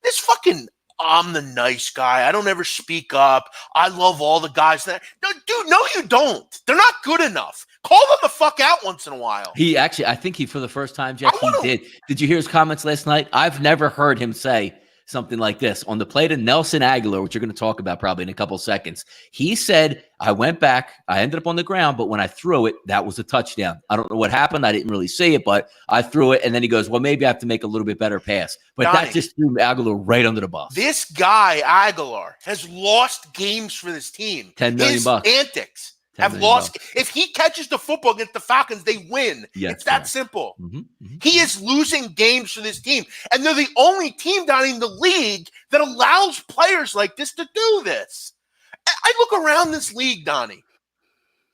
This fucking, I'm the nice guy. I don't ever speak up. I love all the guys. No, dude, no, you don't. They're not good enough. Call them the fuck out once in a while. I think for the first time, Jeff, he did. Did you hear his comments last night? I've never heard him say something like this. On the play to Nelson Aguilar, which you're going to talk about probably in a couple seconds, he said, I went back, I ended up on the ground, but when I threw it, that was a touchdown. I don't know what happened. I didn't really see it, but I threw it. And then he goes, well, maybe I have to make a little bit better pass. But Donnie, that just threw Aguilar right under the bus. This guy, Aguilar, has lost games for this team. $10 million. His antics have lost. If he catches the football against the Falcons, they win. Yes, it's that simple. He is losing games for this team. And they're the only team down in the league that allows players like this to do this. I look around this league, Donnie.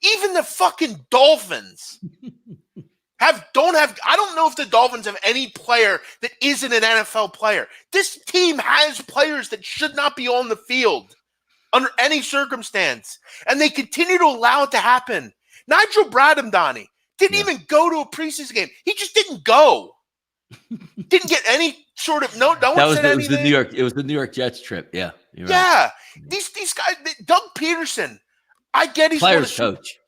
Even the fucking Dolphins don't have. I don't know if the Dolphins have any player that isn't an NFL player. This team has players that should not be on the field under any circumstance. And they continue to allow it to happen. Nigel Bradham, Donnie, didn't even go to a preseason game. He just didn't go. Didn't get any sort of no one said anything. It was the New York Jets trip. Yeah. Yeah. Right. These guys, Doug Peterson, I get he's players coach.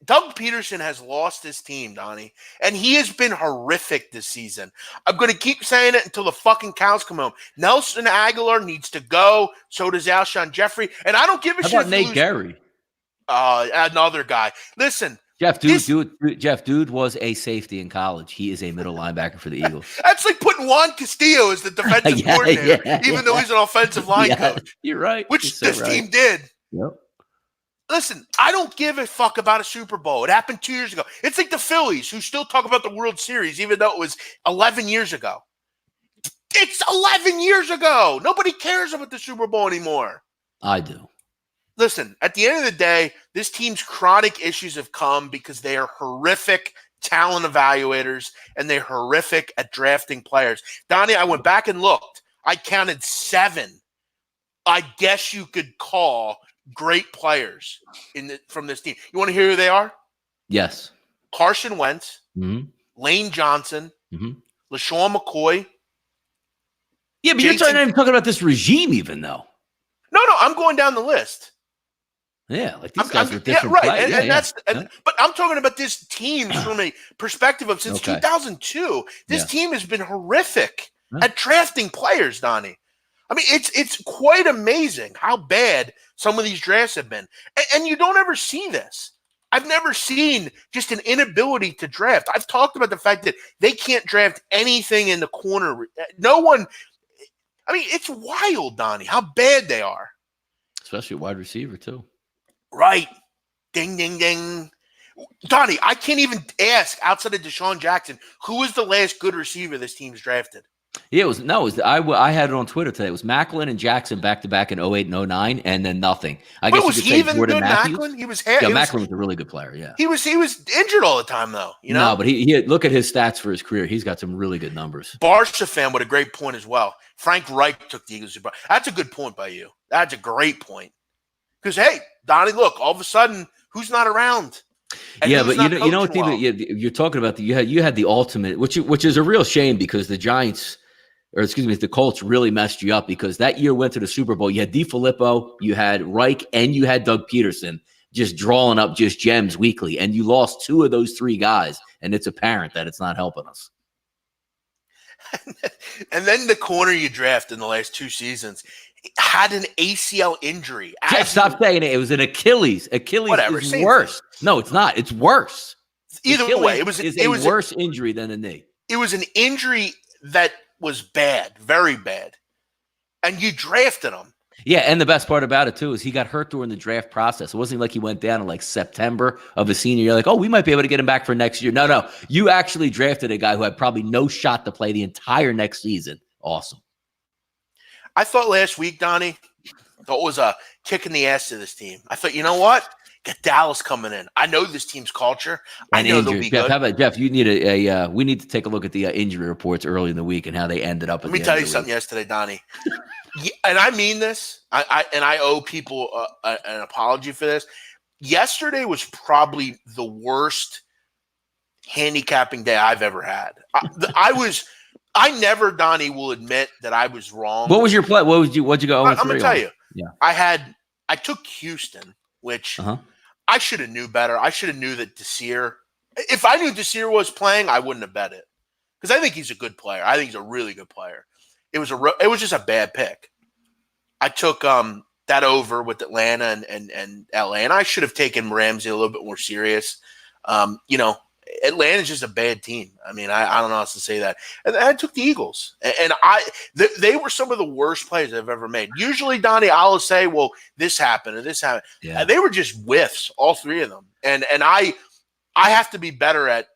Doug Peterson has lost his team, Donnie, and he has been horrific this season. I'm going to keep saying it until the fucking cows come home. Nelson Aguilar needs to go. So does Alshon Jeffrey. And I don't give a shit. How about Nate Gary? Another guy. Listen. Jeff, Dude was a safety in college. He is a middle linebacker for the Eagles. That's like putting Juan Castillo as the defensive coordinator, even though he's an offensive line coach. You're right. Which this team did. Yep. Listen, I don't give a fuck about a Super Bowl. It happened 2 years ago. It's like the Phillies who still talk about the World Series, even though it was 11 years ago. It's 11 years ago. Nobody cares about the Super Bowl anymore. I do. Listen, at the end of the day, this team's chronic issues have come because they are horrific talent evaluators and they're horrific at drafting players. Donnie, I went back and looked. I counted 7. I guess you could call great players from this team. You want to hear who they are? Yes. Carson Wentz, Lane Johnson, LaShawn McCoy. Yeah, but you're not even talking about this regime even, though. No, I'm going down the list. Yeah, like these guys were different. Yeah, right. But I'm talking about this team from a perspective of since 2002. This team has been horrific at drafting players, Donnie. I mean, it's quite amazing how bad some of these drafts have been. And you don't ever see this. I've never seen just an inability to draft. I've talked about the fact that they can't draft anything in the corner. No one – I mean, it's wild, Donnie, how bad they are. Especially wide receiver, too. Right. Ding, ding, ding. Donnie, I can't even ask outside of Deshaun Jackson, who was the last good receiver this team's drafted? Yeah, I had it on Twitter today. It was Macklin and Jackson back-to-back in 08 and 09, and then nothing. I guess was he even good, Macklin? Macklin was a really good player, yeah. He was injured all the time, though. You know? No, but he look at his stats for his career. He's got some really good numbers. Barsha fan with a great point as well. Frank Reich took the Eagles. That's a good point by you. That's a great point. Because, hey, Donnie, look, all of a sudden, who's not around? Yeah, but you know what, you're talking about. You had the ultimate, which is a real shame because the Giants or excuse me, if the Colts really messed you up, because that year went to the Super Bowl. You had DeFilippo, you had Reich, and you had Doug Peterson just drawing up just gems weekly. And you lost 2 of those 3 guys, and it's apparent that it's not helping us. And then the corner you draft in the last 2 seasons had an ACL injury. Jeff, stop saying it. It was an Achilles. Achilles Whatever, is worse. No, it's not. It's worse. Either Achilles way, it was a worse injury than a knee. It was an injury that was bad, very bad. And you drafted him. Yeah, and the best part about it, too, is he got hurt during the draft process. It wasn't like he went down in like September of his senior year. Like, oh, we might be able to get him back for next year. No. You actually drafted a guy who had probably no shot to play the entire next season. Awesome. I thought last week, Donnie, it was a kick in the ass to this team. I thought, you know what? Get Dallas coming in. I know this team's culture. I know they'll be Jeff, good. How about Jeff? You need we need to take a look at the injury reports early in the week and how they ended up. Let me tell you something yesterday, Donnie. And I mean this. I owe people an apology for this. Yesterday was probably the worst handicapping day I've ever had. I never, Donnie, will admit that I was wrong. What was your play? What'd you go? I'm going to tell you. Yeah. I took Houston, which I should have knew better. I should have knew that Desir. If I knew Desir was playing, I wouldn't have bet it, because I think he's a good player. I think he's a really good player. It was just a bad pick. I took that over with Atlanta and LA, and I should have taken Ramsey a little bit more serious. Atlanta's just a bad team. I mean, I don't know how else to say that. And I took the Eagles, and they were some of the worst plays I've ever made. Usually, Donnie, I'll say, well, this happened or this happened. Yeah. They were just whiffs, all 3 of them. And I have to be better at,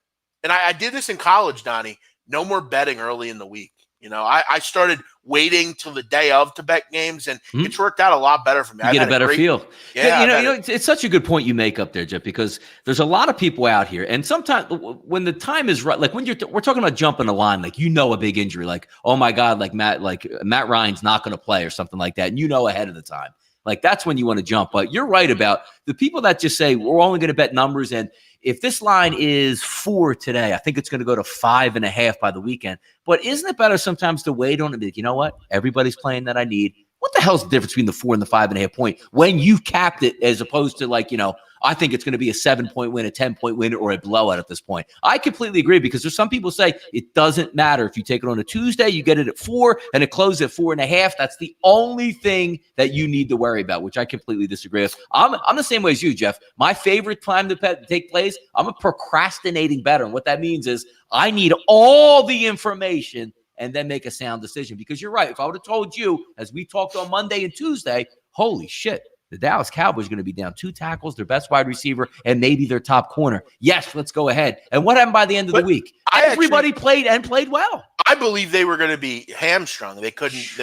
and I did this in college, Donnie, no more betting early in the week. I started waiting till the day of to bet games, and it's worked out a lot better for me. You get a better feel. Yeah, it's such a good point you make up there, Jeff, because there's a lot of people out here, and sometimes when the time is right, like when we're talking about jumping the line, like a big injury, like, oh my God, like Matt Ryan's not going to play or something like that, and ahead of the time. Like, that's when you want to jump. But you're right about the people that just say, we're only going to bet numbers. And if this line is 4 today, I think it's going to go to 5.5 by the weekend. But isn't it better sometimes to wait on it? Like, you know what? Everybody's playing that I need. What the hell's the difference between the 4 and the 5.5 point when you've capped it, as opposed to I think it's going to be a 7-point win, a 10-point win, or a blowout at this point. I completely agree, because there's some people say it doesn't matter if you take it on a Tuesday, you get it at 4 and it closes at 4.5. That's the only thing that you need to worry about, which I completely disagree with. I'm the same way as you, Jeff. My favorite time to take plays, I'm a procrastinating bettor. And what that means is I need all the information and then make a sound decision. Because you're right. If I would have told you, as we talked on Monday and Tuesday, holy shit, the Dallas Cowboys are going to be down 2 tackles, their best wide receiver, and maybe their top corner. Yes, let's go ahead. And what happened by the end of the week? Everybody played well. I believe they were going to be hamstrung. They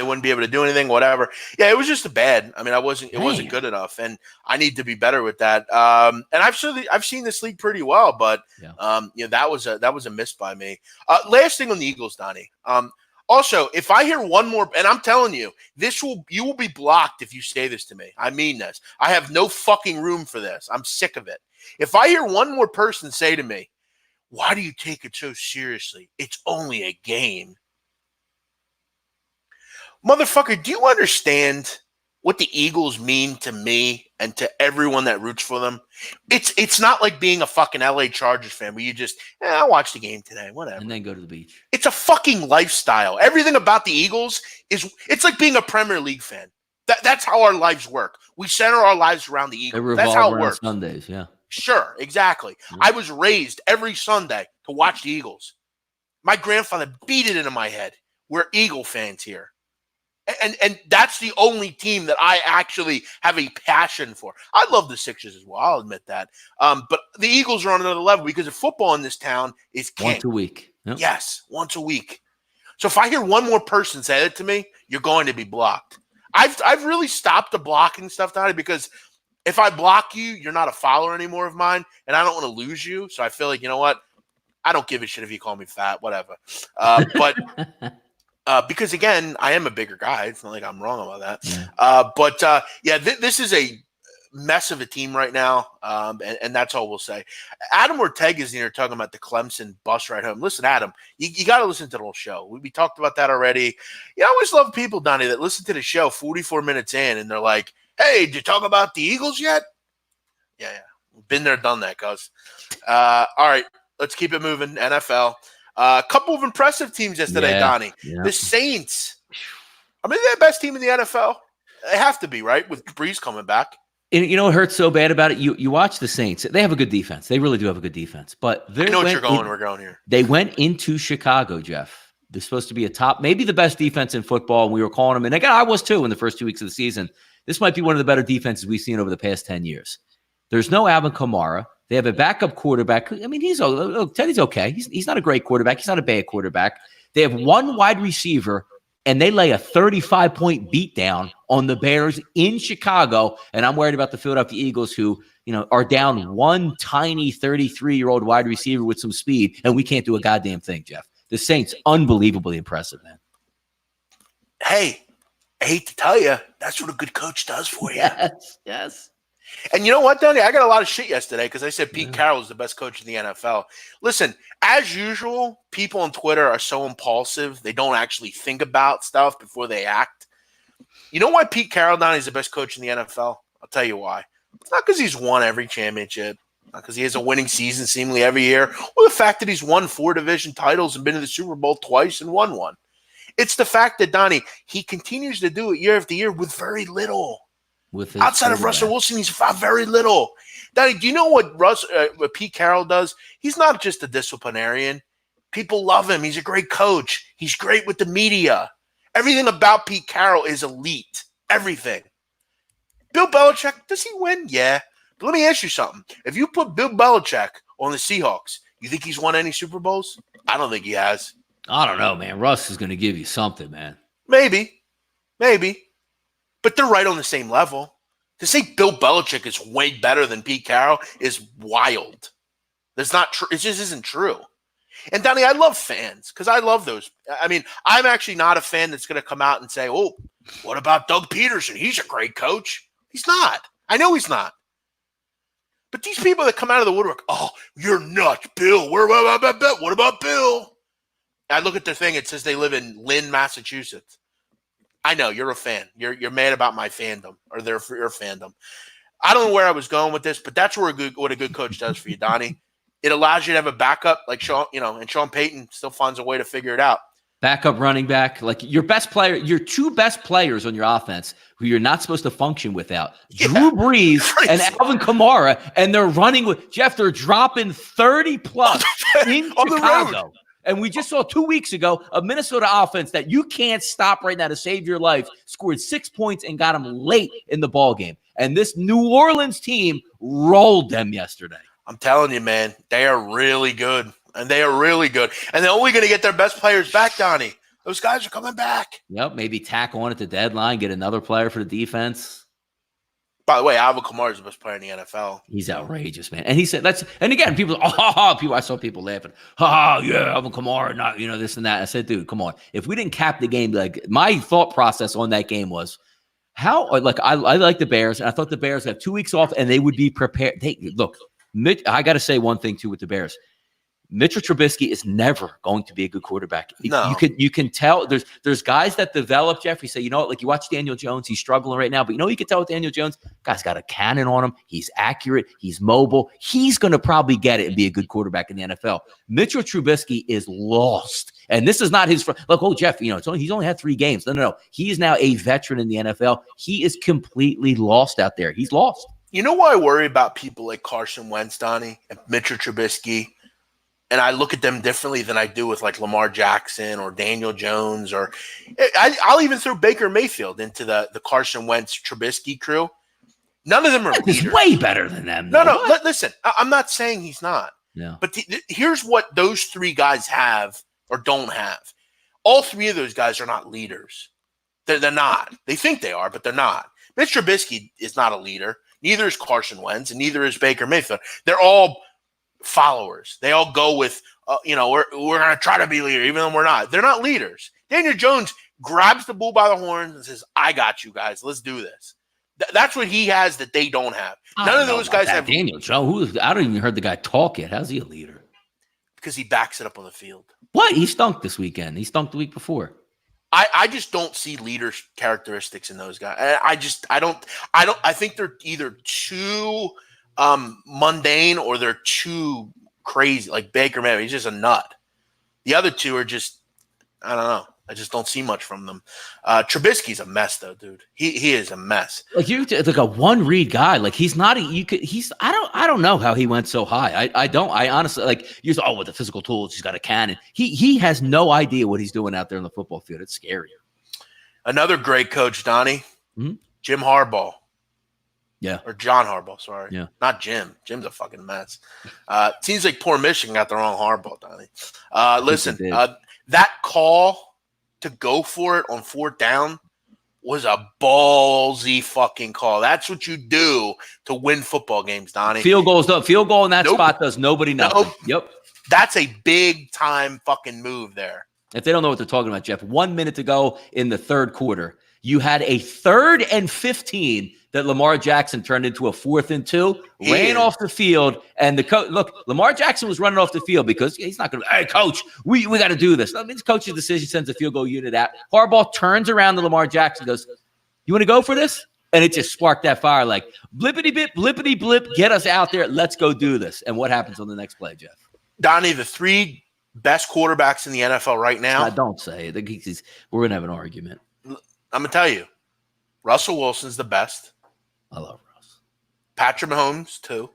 wouldn't be able to do anything, whatever. Yeah, it was just bad. I mean, it wasn't good enough, and I need to be better with that. And I've seen this league pretty well, but that was a miss by me. Last thing on the Eagles, Donnie. Also, if I hear one more, and I'm telling you, you will be blocked if you say this to me. I mean this. I have no fucking room for this. I'm sick of it. If I hear one more person say to me, why do you take it so seriously? It's only a game. Motherfucker, do you understand what the Eagles mean to me and to everyone that roots for them? It's not like being a fucking LA Chargers fan where you just, I'll watch the game today, whatever. And then go to the beach. It's a fucking lifestyle. Everything about the Eagles it's like being a Premier League fan. That's how our lives work. We center our lives around the Eagles. That's how it works. Sundays, yeah. Sure, exactly. Mm-hmm. I was raised every Sunday to watch the Eagles. My grandfather beat it into my head. We're Eagle fans here. And that's the only team that I actually have a passion for. I love the Sixers as well. I'll admit that. But the Eagles are on another level because of football in this town is king. Once a week. Yep. Yes, once a week. So if I hear one more person say that to me, you're going to be blocked. I've really stopped the blocking stuff, Donnie, because if I block you, you're not a follower anymore of mine, and I don't want to lose you. So I feel like, you know what? I don't give a shit if you call me fat, whatever. But because, again, I am a bigger guy. It's not like I'm wrong about that. Yeah. This is a mess of a team right now, and that's all we'll say. Adam Ortega's in here talking about the Clemson bus ride home. Listen, Adam, you got to listen to the whole show. We talked about that already. You always love people, Donnie, that listen to the show 44 minutes in, and they're like, hey, did you talk about the Eagles yet? Yeah. Been there, done that, cuz. All right, let's keep it moving. NFL. A couple of impressive teams yesterday, Donnie. Yeah. The Saints. I mean, they're the best team in the NFL. They have to be, right, with Breeze coming back. And you know what hurts so bad about it? You watch the Saints. They have a good defense. They really do have a good defense. But I know we're going here. They went into Chicago, Jeff. They're supposed to be a top, maybe the best defense in football, and we were calling them. And again, I was too in the first 2 weeks of the season. This might be one of the better defenses we've seen over the past 10 years. There's no Alvin Kamara. They have a backup quarterback. I mean, Teddy's okay. He's not a great quarterback. He's not a bad quarterback. They have one wide receiver, and they lay a 35-point beatdown on the Bears in Chicago. And I'm worried about the Philadelphia Eagles, who, are down one tiny 33-year-old wide receiver with some speed, and we can't do a goddamn thing, Jeff. The Saints, unbelievably impressive, man. Hey, I hate to tell you, that's what a good coach does for you. Yes. And you know what, Donnie? I got a lot of shit yesterday because I said Pete Carroll is the best coach in the NFL. Listen, as usual, people on Twitter are so impulsive. They don't actually think about stuff before they act. You know why Pete Carroll, Donnie, is the best coach in the NFL? I'll tell you why. It's not because he's won every championship, not because he has a winning season seemingly every year, or the fact that he's won 4 division titles and been to the Super Bowl twice and won one. It's the fact that, Donnie, he continues to do it year after year with very little. Outside of Russell Wilson, he's found very little. Donnie, do you know what Pete Carroll does? He's not just a disciplinarian. People love him. He's a great coach. He's great with the media. Everything about Pete Carroll is elite. Everything. Bill Belichick, does he win? Yeah. But let me ask you something. If you put Bill Belichick on the Seahawks, you think he's won any Super Bowls? I don't think he has. I don't know, man. Russ is going to give you something, man. Maybe. But they're right on the same level. To say Bill Belichick is way better than Pete Carroll is wild. That's not true. It just isn't true. And Donnie, I love fans because I love those. I mean, I'm actually not a fan that's going to come out and say, oh, what about Doug Peterson? He's a great coach. He's not. I know he's not. But these people that come out of the woodwork, oh, you're nuts, Bill. What about Bill? I look at their thing. It says they live in Lynn, Massachusetts. I know you're a fan. You're mad about my fandom or your fandom. I don't know where I was going with this, but that's what a good coach does for you, Donnie. It allows you to have a backup like Sean, and Sean Payton still finds a way to figure it out. Backup running back, like your best player, your 2 best players on your offense who you're not supposed to function without. Yeah. Drew Brees and Alvin Kamara, and they're running with Jeff. They're dropping 30+ in Chicago. And we just saw 2 weeks ago a Minnesota offense that you can't stop right now to save your life, scored 6 points and got them late in the ballgame. And this New Orleans team rolled them yesterday. I'm telling you, man, they are really good. And they are really good. And they're only going to get their best players back, Donnie. Those guys are coming back. Yep, maybe tack on at the deadline, get another player for the defense. By the way, Alvin Kamara is the best player in the NFL. He's outrageous, man. And he said and again, people, I saw people laughing. Yeah, Alvin Kamara, not, this and that. I said, dude, come on. If we didn't cap the game, like my thought process on that game was I like the Bears, and I thought the Bears have 2 weeks off and they would be prepared. Look, I got to say one thing too with the Bears. Mitchell Trubisky is never going to be a good quarterback. No. You can tell there's guys that develop, Jeff. You say, like you watch Daniel Jones, he's struggling right now, but you can tell with Daniel Jones, guy's got a cannon on him. He's accurate. He's mobile. He's going to probably get it and be a good quarterback in the NFL. Mitchell Trubisky is lost. And this is not his Jeff, he's only had 3 games. No. He is now a veteran in the NFL. He is completely lost out there. He's lost. You know why I worry about people like Carson Wentz, Donnie, and Mitchell Trubisky? And I look at them differently than I do with like Lamar Jackson or Daniel Jones, or I'll even throw Baker Mayfield into the Carson Wentz Trubisky crew. None of them are leaders. He's way better than them. No. Listen, I'm not saying he's not. Yeah. But here's what those 3 guys have or don't have. All 3 of those guys are not leaders. They're not. They think they are, but they're not. Mitch Trubisky is not a leader. Neither is Carson Wentz, and neither is Baker Mayfield. They're all followers. They all go with, we're going to try to be leader, even though we're not. They're not leaders. Daniel Jones grabs the bull by the horns and says, I got you guys. Let's do this. That's what he has that they don't have. None of those guys have. Daniel Jones. I don't even heard the guy talk yet. How's he a leader? Because he backs it up on the field. What? He stunk this weekend. He stunk the week before. I just don't see leader characteristics in those guys. I think they're either too mundane or they're too crazy. Like Baker Mayfield, he's just a nut. The other two are just, I don't know. I just don't see much from them. Trubisky's a mess, though, dude. He is a mess. Like like a one read guy. Like he's not. I don't know how he went so high. I honestly like. You're with the physical tools. He's got a cannon. He has no idea what he's doing out there on the football field. It's scary. Another great coach, Donnie. Mm-hmm. Jim Harbaugh. Yeah. Or John Harbaugh. Sorry. Yeah. Not Jim. Jim's a fucking mess. Seems like poor Michigan got the wrong Harbaugh, Donnie. Listen. That call to go for it on 4th down was a ballsy fucking call. That's what you do to win football games, Donnie. Field goal in that spot does nobody nothing. Nope. Yep. That's a big time fucking move there. If they don't know what they're talking about, Jeff, 1 minute to go in the third quarter. You had a 3rd and 15 that Lamar Jackson turned into a 4th and 2, ran off the field, and the coach. Look, Lamar Jackson was running off the field because he's not going to. Hey, coach, we got to do this. I mean, coach's decision sends the field goal unit out. Harbaugh turns around to Lamar Jackson, goes, "You want to go for this?" And it just sparked that fire, like blippity bip, blippity blip. Get us out there. Let's go do this. And what happens on the next play, Jeff? Donnie, the 3 best quarterbacks in the NFL right now. Don't say it. We're gonna have an argument. I'm going to tell you, Russell Wilson's the best. I love Russ. Patrick Mahomes, 2.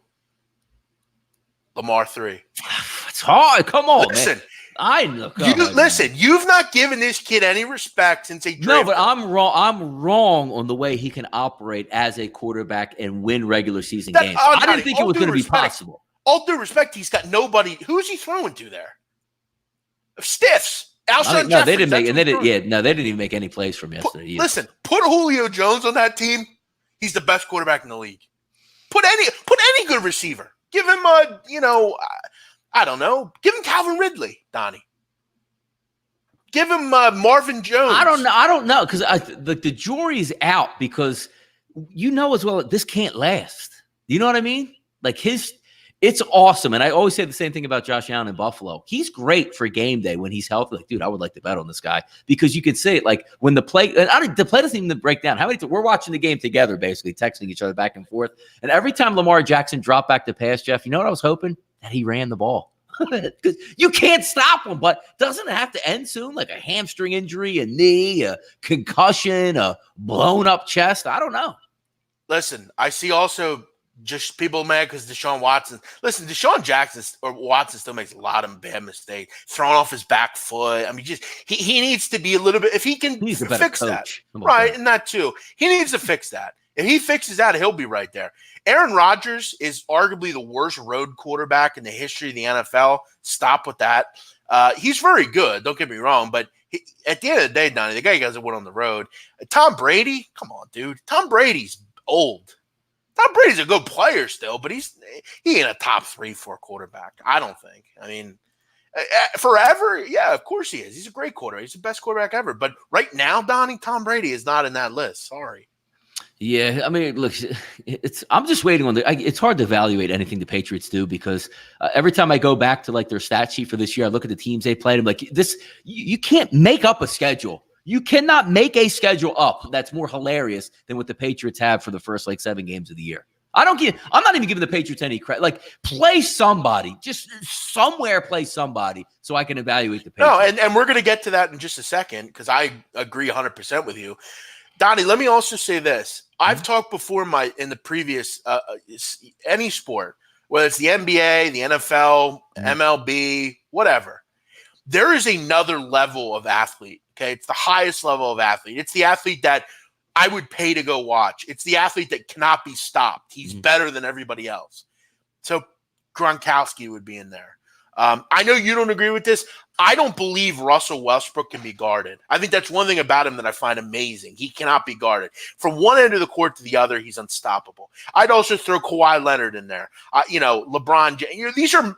Lamar, 3. It's hard. Come on, listen, man. Listen, you've not given this kid any respect since he No, but I'm wrong. I'm wrong on the way he can operate as a quarterback and win regular season games. I didn't think it was going to be possible. All due respect, he's got nobody. Who is he throwing to there? Stiffs. No, they didn't make, and they didn't. They didn't even make any plays from yesterday. Listen, put Julio Jones on that team. He's the best quarterback in the league. Put any good receiver. Give him I don't know. Give him Calvin Ridley, Donnie. Give him Marvin Jones. I don't know because the jury's out because as well this can't last. You know what I mean? Like it's awesome. And I always say the same thing about Josh Allen in Buffalo. He's great for game day when he's healthy. Like, dude, I would like to bet on this guy because you can see it. Like when the play doesn't even break down. We're watching the game together, basically texting each other back and forth. And every time Lamar Jackson dropped back to pass, Jeff, you know what I was hoping? That he ran the ball. Because you can't stop him, but doesn't it have to end soon? Like a hamstring injury, a knee, a concussion, a blown up chest. I don't know. Listen, I see also just people mad because Deshaun Watson. Listen, Deshaun Jackson or Watson still makes a lot of bad mistakes, throwing off his back foot. I mean, just he needs to be a little bit. If he can fix that, right, and that too, he needs to fix that. If he fixes that, he'll be right there. Aaron Rodgers is arguably the worst road quarterback in the history of the NFL. Stop with that. He's very good. Don't get me wrong, but at the end of the day, Donnie, the guy doesn't win on the road. Tom Brady, come on, dude. Tom Brady's old. Tom Brady's a good player still, but he ain't a top 3-4 quarterback. I don't think. I mean, forever, yeah, of course he is. He's a great quarterback. He's the best quarterback ever. But right now, Donnie, Tom Brady is not in that list. Sorry. Yeah, I mean, look, I'm just waiting on it's hard to evaluate anything the Patriots do because every time I go back to like their stat sheet for this year, I look at the teams they played. I'm like, you can't make up a schedule. You cannot make a schedule up that's more hilarious than what the Patriots have for the first 7 games of the year. I'm not even giving the Patriots any credit. Like, play somebody, just somewhere play somebody so I can evaluate the Patriots. No, and we're going to get to that in just a second because I agree 100% with you. Donnie, let me also say this. I've talked before in the previous any sport, whether it's the NBA, the NFL, MLB, whatever. There is another level of athlete. Okay, it's the highest level of athlete. It's the athlete that I would pay to go watch. It's the athlete that cannot be stopped. He's better than everybody else. So Gronkowski would be in there. I know you don't agree with this. I don't believe Russell Westbrook can be guarded. I think that's one thing about him that I find amazing. He cannot be guarded. From one end of the court to the other, he's unstoppable. I'd also throw Kawhi Leonard in there. LeBron. These are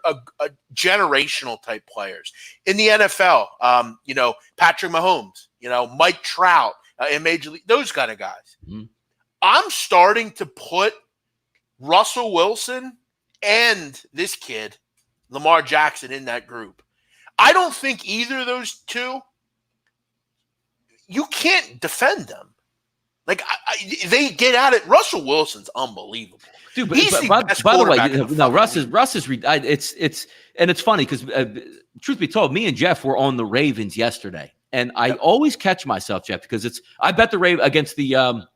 generational type players. In the NFL, Patrick Mahomes, Mike Trout in Major League, those kind of guys. I'm starting to put Russell Wilson and this kid, Lamar Jackson, in that group. I don't think either of those two, you can't defend them. Like, they get at it. Russell Wilson's unbelievable. Dude, but, He's the best by the way, quarterback in the no, Russ league. is and it's funny because truth be told, me and Jeff were on the Ravens yesterday, and I always catch myself, Jeff, because I bet the Ravens against the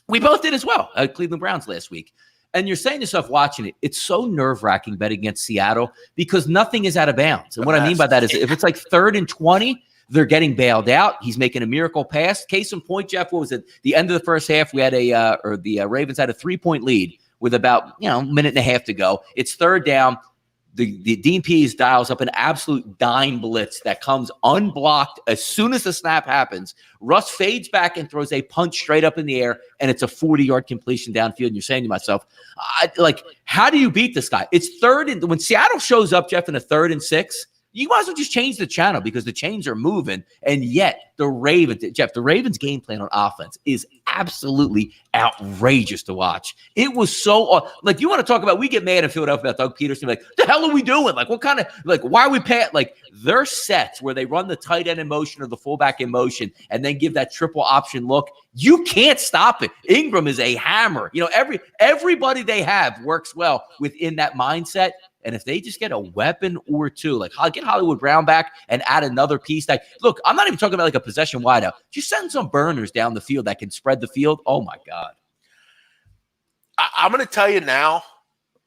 we both did as well, Cleveland Browns last week. And you're saying to yourself watching it, it's so nerve-wracking betting against Seattle because nothing is out of bounds. And what I mean by that is if it's like 3rd and 20, they're getting bailed out. He's making a miracle pass. Case in point, Jeff, what was it? The end of the first half, we had the Ravens had a 3-point lead with about, a minute and a half to go. It's 3rd down. The Dean Pease dials up an absolute dime blitz that comes unblocked as soon as the snap happens. Russ fades back and throws a punch straight up in the air, and it's a 40-yard completion downfield. And you're saying to myself, how do you beat this guy? It's 3rd and when Seattle shows up, Jeff, in a 3rd and 6, you might as well just change the channel because the chains are moving. And yet the Ravens game plan on offense is absolutely outrageous to watch. It was so like you want to talk about, we get mad in Philadelphia about Doug Peterson, like, the hell are we doing? Like, what kind of, like, why are we paying? Like, their sets where they run the tight end in motion or the fullback in motion and then give that triple option look. You can't stop it. Ingram is a hammer. Everybody they have works well within that mindset. And if they just get a weapon or two, like get Hollywood Brown back and add another piece. Look, I'm not even talking about like a possession wideout. Just send some burners down the field that can spread the field. Oh, my God. I'm going to tell you now,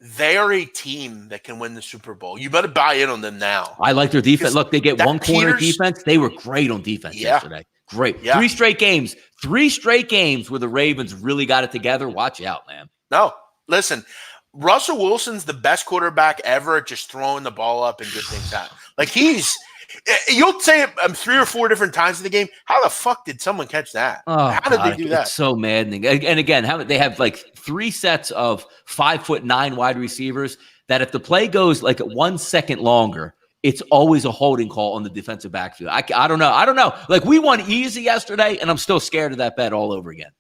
they are a team that can win the Super Bowl. You better buy in on them now. I like their defense. Look, they get one corner defense. They were great on defense yesterday. Great. Yeah. 3 straight games where the Ravens really got it together. Watch out, man. No, listen. Russell Wilson's the best quarterback ever at just throwing the ball up and good things happen. Like you'll say it 3 or 4 different times in the game. How the fuck did someone catch that? How did they do that? It's so maddening. And again, they have like 3 sets of 5'9" wide receivers that if the play goes like 1 second longer, it's always a holding call on the defensive backfield. I don't know. Like we won easy yesterday, and I'm still scared of that bet all over again.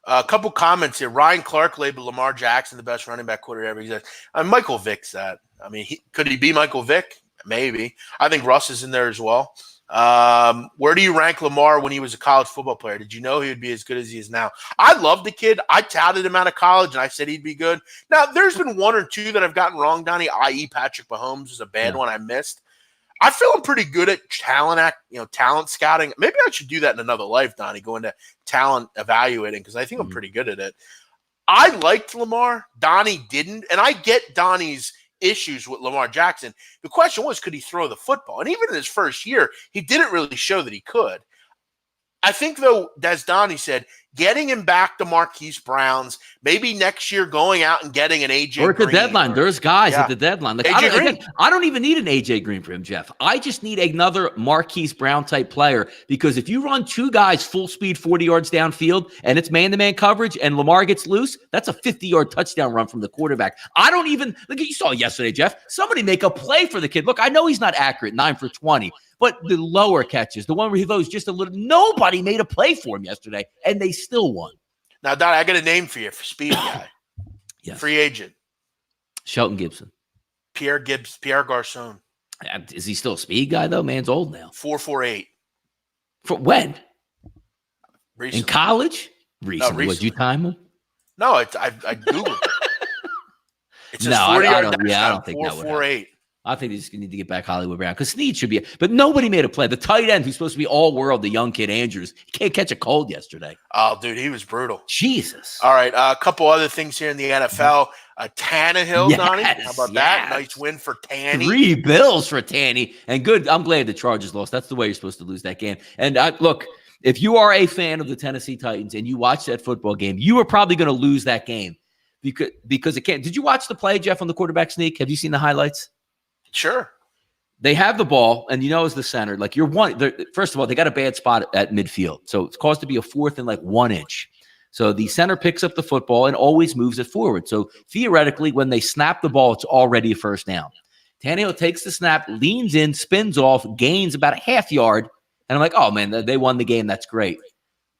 A couple comments here. Ryan Clark labeled Lamar Jackson the best running back quarterback ever. He said, Michael Vick's that. I mean, could he be Michael Vick? Maybe. I think Russ is in there as well. Where do you rank Lamar when he was a college football player? Did you know he would be as good as he is now? I love the kid. I touted him out of college, and I said he'd be good. Now, there's been 1 or 2 that I've gotten wrong, Donnie, i.e. Patrick Mahomes was a bad one I missed. I feel I'm pretty good at talent scouting. Maybe I should do that in another life, Donnie, go into talent evaluating because I think I'm pretty good at it. I liked Lamar. Donnie didn't. And I get Donnie's issues with Lamar Jackson. The question was, could he throw the football? And even in his first year, he didn't really show that he could. I think, though, as Donnie said, getting him back to Marquise Brown's, maybe next year going out and getting an AJ or at the Green deadline. There's guys at the deadline. Like I don't even need an AJ Green for him, Jeff. I just need another Marquise Brown type player because if you run 2 guys full speed 40 yards downfield and it's man-to-man coverage and Lamar gets loose, that's a 50-yard touchdown run from the quarterback. I don't even – look, you saw yesterday, Jeff. Somebody make a play for the kid. Look, I know he's not accurate, 9 for 20. But the lower catches, the one where he throws just a little, nobody made a play for him yesterday, and they still won. Now, Don, I got a name for you for speed guy. Yes. Free agent. Shelton Gibson. Pierre Garçon. Is he still a speed guy, though? Man's old now. 4.48. For when? Recently. In college? Recently. Would you time him? No, I Googled it. It says 40 I don't think that would 4.48. I think they just need to get back Hollywood Brown because Snead should be. But nobody made a play. The tight end who's supposed to be all world, the young kid Andrews, he can't catch a cold yesterday. Oh, dude, he was brutal. Jesus. All right, a couple other things here in the NFL. Tannehill, Donnie. How about that? Nice win for Tanny. 3 bills for Tanny. And good. I'm glad the Chargers lost. That's the way you're supposed to lose that game. And look, if you are a fan of the Tennessee Titans and you watch that football game, you are probably going to lose that game because it can't. Did you watch the play, Jeff, on the quarterback sneak? Have you seen the highlights? Sure. They have the ball, and as the center, like first of all, they got a bad spot at midfield. So it's caused to be a 4th and 1 inch. So the center picks up the football and always moves it forward. So theoretically, when they snap the ball, it's already a first down. Tannehill takes the snap, leans in, spins off, gains about a half yard. And I'm like, oh, man, they won the game. That's great.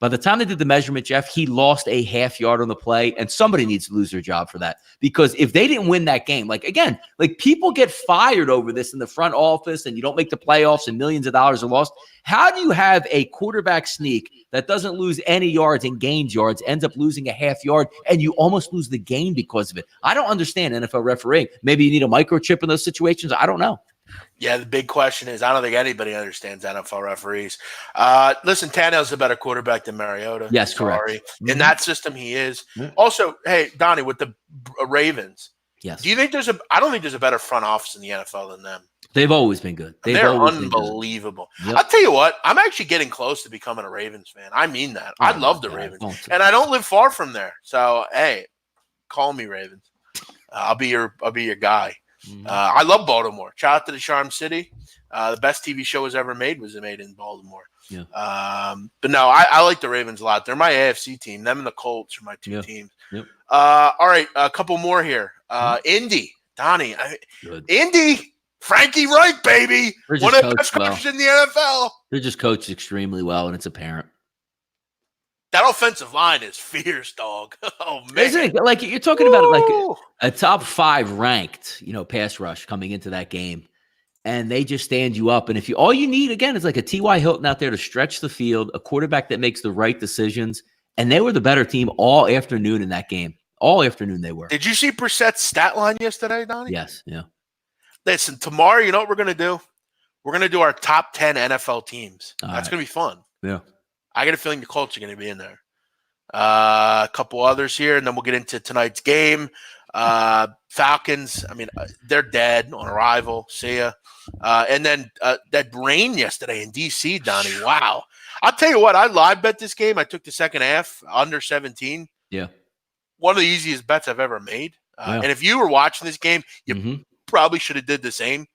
By the time they did the measurement, Jeff, he lost a half yard on the play, and somebody needs to lose their job for that. Because if they didn't win that game, like, again, like, people get fired over this in the front office and you don't make the playoffs and millions of dollars are lost. How do you have a quarterback sneak that doesn't lose any yards and gains yards, ends up losing a half yard, and you almost lose the game because of it? I don't understand NFL refereeing. Maybe you need a microchip in those situations. I don't know. Yeah, the big question is, I don't think anybody understands NFL referees. Listen, Tannehill's a better quarterback than Mariota. Yes, correct. Mm-hmm. In that system, he is. Yeah. Also, hey, Donnie, with the Ravens, yes. Do you think I don't think there's a better front office in the NFL than them. They've always been good. They're unbelievable. Yep. I'll tell you what, I'm actually getting close to becoming a Ravens fan. I mean that. I love the Ravens. And I don't live far from there. So, hey, call me Ravens. I'll be your guy. I love Baltimore. Shout out to the Charm City. The best TV show was ever made was made in Baltimore. Yeah. But no, I like the Ravens a lot. They're my AFC team. Them and the Colts are my two teams. Yep. All right, a couple more here. Indy, Donnie. Indy, Frankie Reich, baby. One of the best coaches in the NFL. They're just coached extremely well, and it's apparent. That offensive line is fierce, dog. Oh, man. Isn't it? Like, you're talking about like a top 5 ranked, pass rush coming into that game, and they just stand you up. And if all you need, again, is like a T.Y. Hilton out there to stretch the field, a quarterback that makes the right decisions, and they were the better team all afternoon in that game. All afternoon they were. Did you see Brissett's stat line yesterday, Donnie? Yes, yeah. Listen, tomorrow, you know what we're going to do? We're going to do our top 10 NFL teams. That's going to be fun. Yeah. I got a feeling the Colts are going to be in there. A couple others here, and then we'll get into tonight's game. Falcons, I mean, they're dead on arrival. See ya. And then that rain yesterday in D.C., Donnie. Wow. I'll tell you what, I live bet this game. I took the second half, under 17. Yeah. One of the easiest bets I've ever made. And if you were watching this game, you probably should have did the same.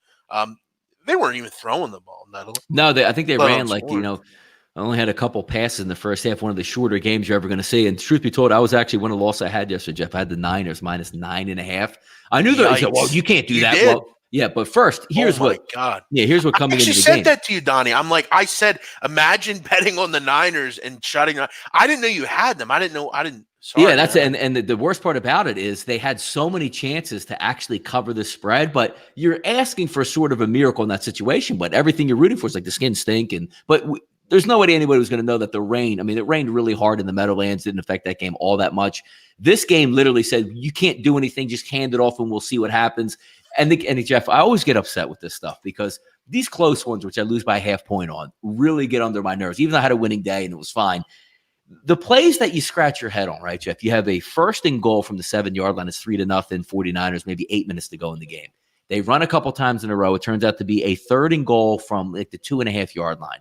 They weren't even throwing the ball. No, I think they ran like, I only had a couple passes in the first half, one of the shorter games you're ever going to see. And truth be told, I was actually one of the losses I had yesterday, Jeff. I had the Niners minus 9.5. I knew that. I said, well, you can't do that. Well, yeah, but first, here's here's what coming into the game. I said that to you, Donnie. I'm like, I said, imagine betting on the Niners and shutting up. I didn't know you had them. I didn't know. Sorry, yeah, that's it. And the worst part about it is they had so many chances to actually cover the spread, but you're asking for sort of a miracle in that situation. But everything you're rooting for is like the skin stink. There's no way anybody was going to know that the rain. I mean, it rained really hard in the Meadowlands. Didn't affect that game all that much. This game literally said, you can't do anything. Just hand it off and we'll see what happens. And Jeff, I always get upset with this stuff because these close ones, which I lose by a half point on, really get under my nerves. Even though I had a winning day and it was fine. The plays that you scratch your head on, right, Jeff? You have a 1st and goal from the 7-yard line. It's 3-0 49ers, maybe 8 minutes to go in the game. They run a couple times in a row. It turns out to be a 3rd and goal from like the 2.5-yard line.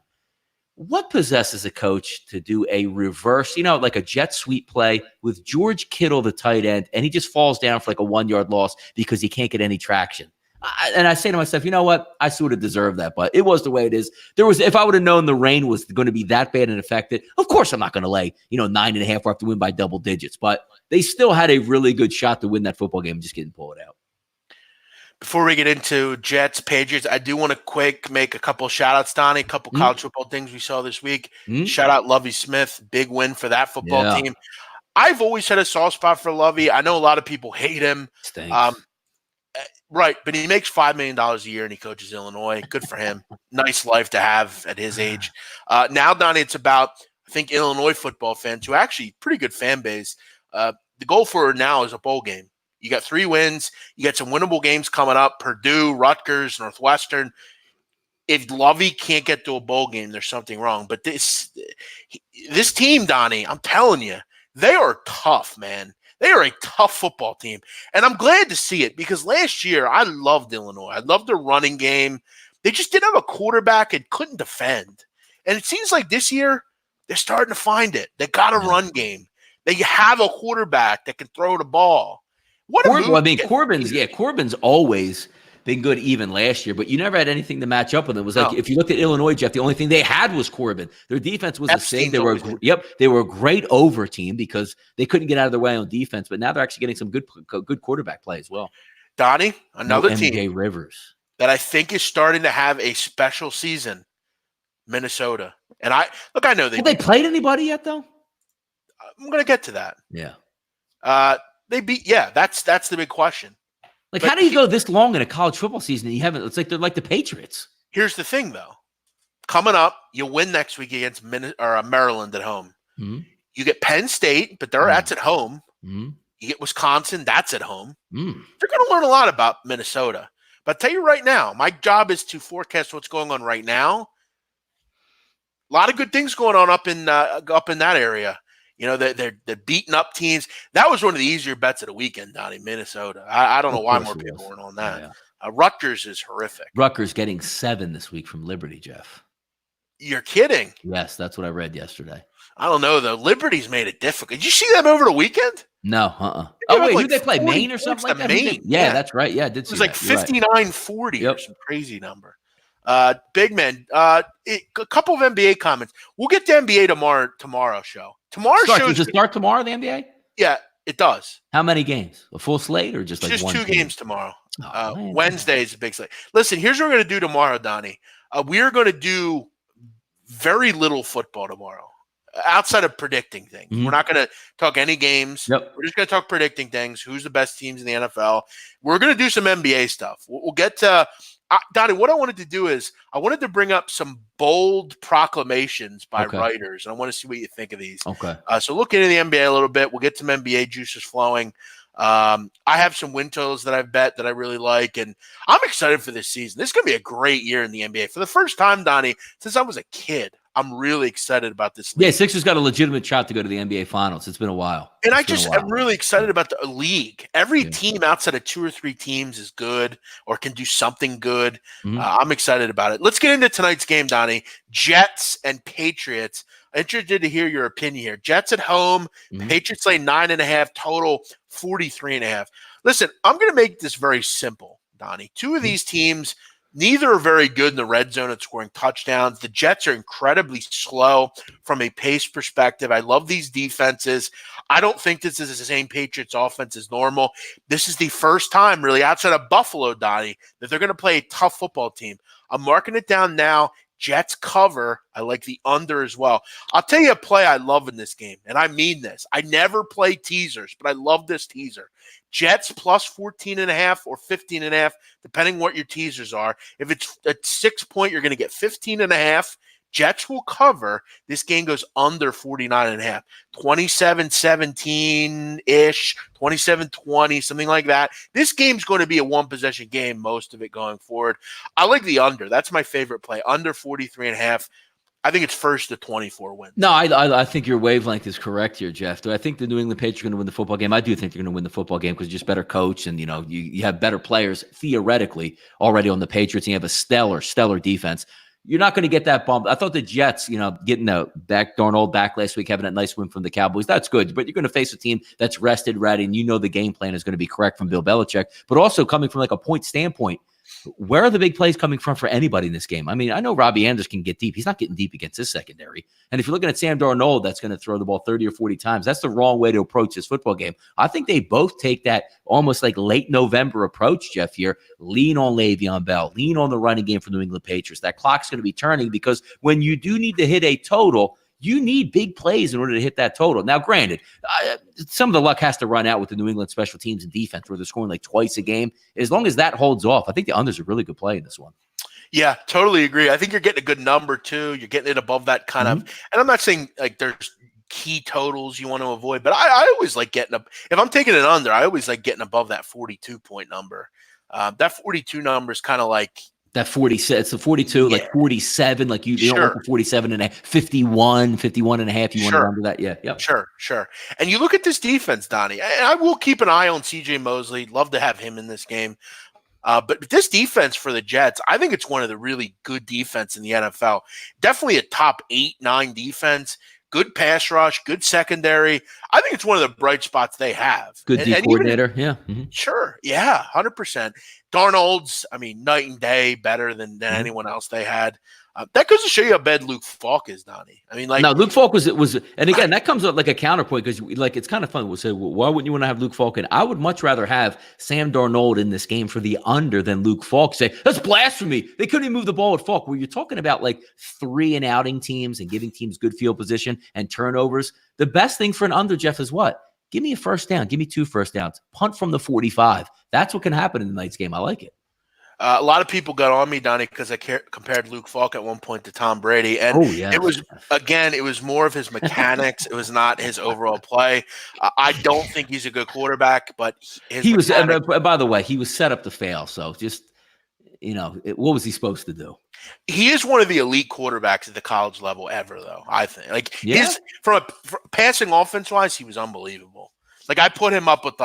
What possesses a coach to do a reverse, like a jet sweep play with George Kittle, the tight end, and he just falls down for like a 1-yard loss because he can't get any traction? And I say to myself, you know what? I sort of deserve that, but it was the way it is. If I would have known the rain was going to be that bad and affected, of course I'm not going to lay, 9.5 or have to win by double digits, but they still had a really good shot to win that football game and just couldn't pull it out. Before we get into Jets, Patriots, I do want to make a couple shout-outs, Donnie, a couple college football things we saw this week. Shout out Lovie Smith, big win for that football team. I've always had a soft spot for Lovie. I know a lot of people hate him. Right, but he makes $5 million a year and he coaches Illinois. Good for him. Nice life to have at his age. Now, Donnie, it's about, I think, Illinois football fans who actually pretty good fan base. The goal for now is a bowl game. You got 3 wins. You got some winnable games coming up, Purdue, Rutgers, Northwestern. If Lovie can't get to a bowl game, there's something wrong. But this team, Donnie, I'm telling you, they are tough, man. They are a tough football team. And I'm glad to see it because last year I loved Illinois. I loved their running game. They just didn't have a quarterback and couldn't defend. And it seems like this year they're starting to find it. They got a run game. They have a quarterback that can throw the ball. Corbin's always been good even last year, but you never had anything to match up with him. It was like if you looked at Illinois, Jeff, the only thing they had was Corbin. Their defense was the same. They were a great over team because they couldn't get out of their way on defense, but now they're actually getting some good quarterback play as well. Donnie, another team MJ Rivers that I think is starting to have a special season, Minnesota. And I know Have they played anybody yet, though? I'm going to get to that. Yeah. They beat. Yeah, that's the big question. Like, how do you go this long in a college football season and you haven't? It's like they're like the Patriots. Here's the thing, though. Coming up, you win next week against Maryland at home. Mm-hmm. You get Penn State, but that's at home. Mm-hmm. You get Wisconsin, that's at home. Mm. You're going to learn a lot about Minnesota. But I'll tell you right now, my job is to forecast what's going on right now. A lot of good things going on up in that area. You know, they're beating up teams. That was one of the easier bets of the weekend, Donnie, Minnesota. I don't know why more people weren't on that. Yeah. Rutgers is horrific. Rutgers getting 7 this week from Liberty, Jeff. You're kidding. Yes, that's what I read yesterday. I don't know, though. Liberty's made it difficult. Did you see them over the weekend? No, Oh, wait, who they play? Maine or something like that? Maine. Yeah, that's right. Yeah, I did see it was like 59-40 or some crazy number. Big man, a couple of NBA comments. We'll get to NBA tomorrow's show. Does it start tomorrow, the NBA? Yeah, it does. How many games? A full slate or just like one? Just 2 games tomorrow. Wednesday is a big slate. Listen, here's what we're going to do tomorrow, Donnie. We are going to do very little football tomorrow. Outside of predicting things. We're not going to talk any games. Yep. We're just going to talk predicting things. Who's the best teams in the NFL? We're going to do some NBA stuff. We'll get to Donnie, what I wanted to do is I wanted to bring up some bold proclamations by writers, and I want to see what you think of these. Okay. So look into the NBA a little bit. We'll get some NBA juices flowing. I have some win totals that I've bet that I really like, and I'm excited for this season. This is going to be a great year in the NBA. For the first time, Donnie, since I was a kid, I'm really excited about this league. Yeah, Sixers got a legitimate shot to go to the NBA Finals. It's been a while. And I'm really excited about the league. Every team outside of 2 or 3 teams is good or can do something good. I'm excited about it. Let's get into tonight's game, Donnie. Jets and Patriots. Interested to hear your opinion here. Jets at home. Patriots lay 9.5, total 43.5. Listen, I'm going to make this very simple, Donnie. 2 of these teams, neither are very good in the red zone at scoring touchdowns. The Jets are incredibly slow from a pace perspective. I love these defenses. I don't think this is the same Patriots offense as normal. This is the first time, really, outside of Buffalo, Donnie, that they're going to play a tough football team. I'm marking it down now. Jets cover. I like the under as well. I'll tell you a play I love in this game, and I mean this. I never play teasers, but I love this teaser. Jets plus 14.5 or 15.5, depending what your teasers are. If it's a 6 point, you're going to get 15.5. Jets will cover. This game goes under 49.5. 27-17-ish, 27-20, something like that. This game's going to be a one-possession game, most of it going forward. I like the under. That's my favorite play. Under 43.5. I think it's first to 24 wins. No, I think your wavelength is correct here, Jeff. Do I think the New England Patriots are going to win the football game? I do think they're going to win the football game because you're just better coach and, you have better players theoretically already on the Patriots and you have a stellar defense. You're not going to get that bump. I thought the Jets, getting the Darnold back last week, having that nice win from the Cowboys, that's good. But you're going to face a team that's rested, ready, and the game plan is going to be correct from Bill Belichick. But also coming from like a point standpoint, where are the big plays coming from for anybody in this game? I mean, I know Robbie Anderson can get deep. He's not getting deep against his secondary. And if you're looking at Sam Darnold, that's going to throw the ball 30 or 40 times. That's the wrong way to approach this football game. I think they both take that almost like late November approach, Jeff, here. Lean on Le'Veon Bell. Lean on the running game for New England Patriots. That clock's going to be turning because when you do need to hit a total, you need big plays in order to hit that total. Now, granted, some of the luck has to run out with the New England special teams and defense where they're scoring like twice a game. As long as that holds off, I think the under's a really good play in this one. Yeah, totally agree. I think you're getting a good number, too. You're getting it above that kind of – and I'm not saying like there's key totals you want to avoid, but I always like getting – if I'm taking it under, I always like getting above that 42-point number. That 42 number is kind of like – that 47, it's the 42, like 47, like you don't want the 47 and a 51 and a half. You want to remember that? Yeah. Yep. Sure. And you look at this defense, Donnie, and I will keep an eye on CJ Mosley. Love to have him in this game. But this defense for the Jets, I think it's one of the really good defense in the NFL. Definitely a top 8-9 defense. Good pass rush, good secondary. I think it's one of the bright spots they have. Good D coordinator. Yeah. Sure. Yeah. 100%. Darnold's, I mean, night and day better than anyone else they had. That goes to show you how bad Luke Falk is, Donnie. I mean, like, no, Luke Falk was, and again, that comes up like a counterpoint because, like, it's kind of fun. We'll say, well, why wouldn't you want to have Luke Falk in? I would much rather have Sam Darnold in this game for the under than Luke Falk. Say that's blasphemy. They couldn't even move the ball with Falk. Where you're talking about like 3-and-outing teams and giving teams good field position and turnovers. The best thing for an under, Jeff, is what? Give me a first down. Give me 2 first downs. Punt from the 45. That's what can happen in tonight's game. I like it. A lot of people got on me, Donnie, because I compared Luke Falk at one point to Tom Brady. And it was more of his mechanics. It was not his overall play. I don't think he's a good quarterback, but he was, by the way, he was set up to fail. So just, what was he supposed to do? He is one of the elite quarterbacks at the college level ever, though, I think. Like, he's from passing offense wise, he was unbelievable. Like, I put him up with,